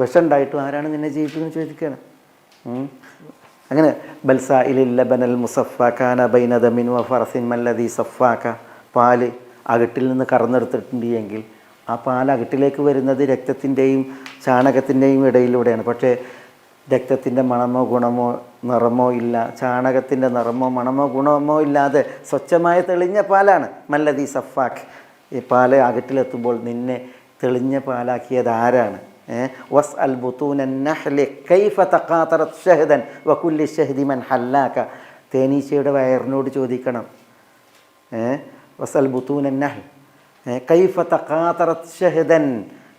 വിഷം ഉണ്ടായിട്ടും ആരാണ് നിന്നെ ജീവിപ്പിക്കുന്നത് ചോദിക്കണം. അങ്ങനെ ബൽസായിലില്ല ബനൽ മുസഫ കാന ബൈനദമിൻ വ ഫറസിൻ മല്ലദി സഫാക്ക. പാല് അകിട്ടിൽ നിന്ന് കറന്നെടുത്തിട്ടുണ്ട് എങ്കിൽ ആ പാൽ അകിട്ടിലേക്ക് വരുന്നത് രക്തത്തിൻ്റെയും ചാണകത്തിൻ്റെയും ഇടയിലൂടെയാണ്. പക്ഷേ രക്തത്തിൻ്റെ മണമോ ഗുണമോ നിറമോ ഇല്ല, ചാണകത്തിൻ്റെ നിറമോ മണമോ ഗുണമോ ഇല്ലാതെ സ്വച്ഛമായ തെളിഞ്ഞ പാലാണ്. മല്ലദി സഫാക്ക്. ഈ പാല് അകിട്ടിലെത്തുമ്പോൾ നിന്നെ തെളിഞ്ഞ പാലാക്കിയത് ആരാണ്? വസ് അൽ ബുത്തൂനൻ നഹ്ലി കൈഫ തഖാതറത് ഷഹദൻ വകുല്ലി ഷഹദി മൻ ഹല്ലാക. തേനീച്ചയുടെ വയറിനോട് ചോദിക്കണം. വസ് അൽ ബുത്തൂനൻ നഹ്ൽ കൈഫ തഖാതറത് ഷഹദൻ,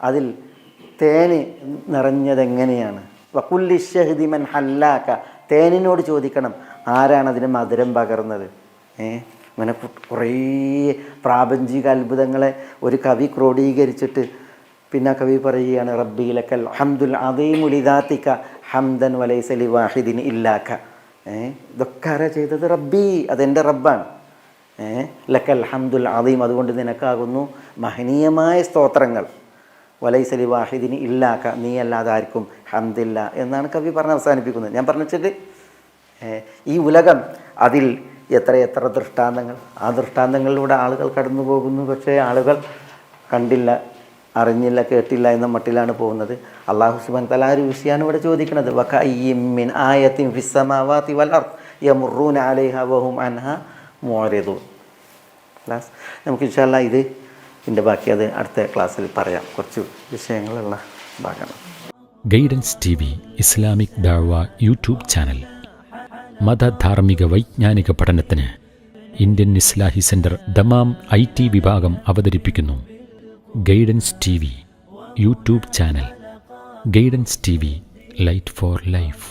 അതിൽ തേന് നിറഞ്ഞതെങ്ങനെയാണ്? വകുല്ലി ഷഹദി മൻ ഹല്ലാക, തേനിനോട് ചോദിക്കണം ആരാണ് അതിന് മധുരം പകർന്നത്. അങ്ങനെ കുറേ പ്രാപഞ്ചിക അത്ഭുതങ്ങളെ ഒരു കവി ക്രോഡീകരിച്ചിട്ട് പിന്നെ കവി പറയുകയാണ് റബ്ബി ലക്കൽ ഹംദുൽ അദീമു ലിദാതിക ഹംദൻ വലൈസ ലിവാഹിദിൻ ഇല്ലാക. ഇതൊക്കെ ആരാ ചെയ്തത്? റബ്ബി, അതെൻ്റെ റബ്ബാണ്. ലക്കൽ ഹംദുൽ അദീം, അതുകൊണ്ട് നിനക്കാകുന്നു മഹനീയമായ സ്തോത്രങ്ങൾ. വലൈസ ലിവാഹിദിൻ ഇല്ലാക, നീ അല്ലാതെ ആർക്കും ഹംദില്ല എന്നാണ് കവി പറഞ്ഞ് അവസാനിപ്പിക്കുന്നത്. ഞാൻ പറഞ്ഞിട്ട് ഈ ഉലകം അതിൽ എത്ര ദൃഷ്ടാന്തങ്ങൾ, ആ ദൃഷ്ടാന്തങ്ങളിലൂടെ ആളുകൾ കടന്നു പോകുന്നു. പക്ഷേ ആളുകൾ കണ്ടില്ല, അറിഞ്ഞില്ല, കേട്ടില്ല എന്ന മട്ടിലാണ് പോകുന്നത്. അല്ലാഹു സുബ്ഹാനഹു വ തആല ഒരു വിഷയമാണ് ഇവിടെ ചോദിക്കുന്നത്. വകഅയ്യിൻ മിൻ ആയത്തിൻ ഫിസ് സമാവാതി വൽ അർദ് യമുറൂന അലൈഹാ വഹും അൻഹാ മുഅ്റിദൂൻ. ക്ലാസ് നമുക്ക് ഇൻഷാ അല്ലാഹ് ഇതിൻ്റെ ബാക്കി അത് അടുത്ത ക്ലാസ്സിൽ പറയാം. കുറച്ച് വിഷയങ്ങളുള്ള ഭാഗമാണ്. ഗൈഡൻസ് TV ഇസ്ലാമിക് ദഅവ യൂട്യൂബ് ചാനൽ. മതധാർമ്മിക വൈജ്ഞാനിക പഠനത്തിന് Indian Islahi centre Dammam IT വിഭാഗം അവതരിപ്പിക്കുന്നു guidance TV YouTube channel. Guidance TV, light for life.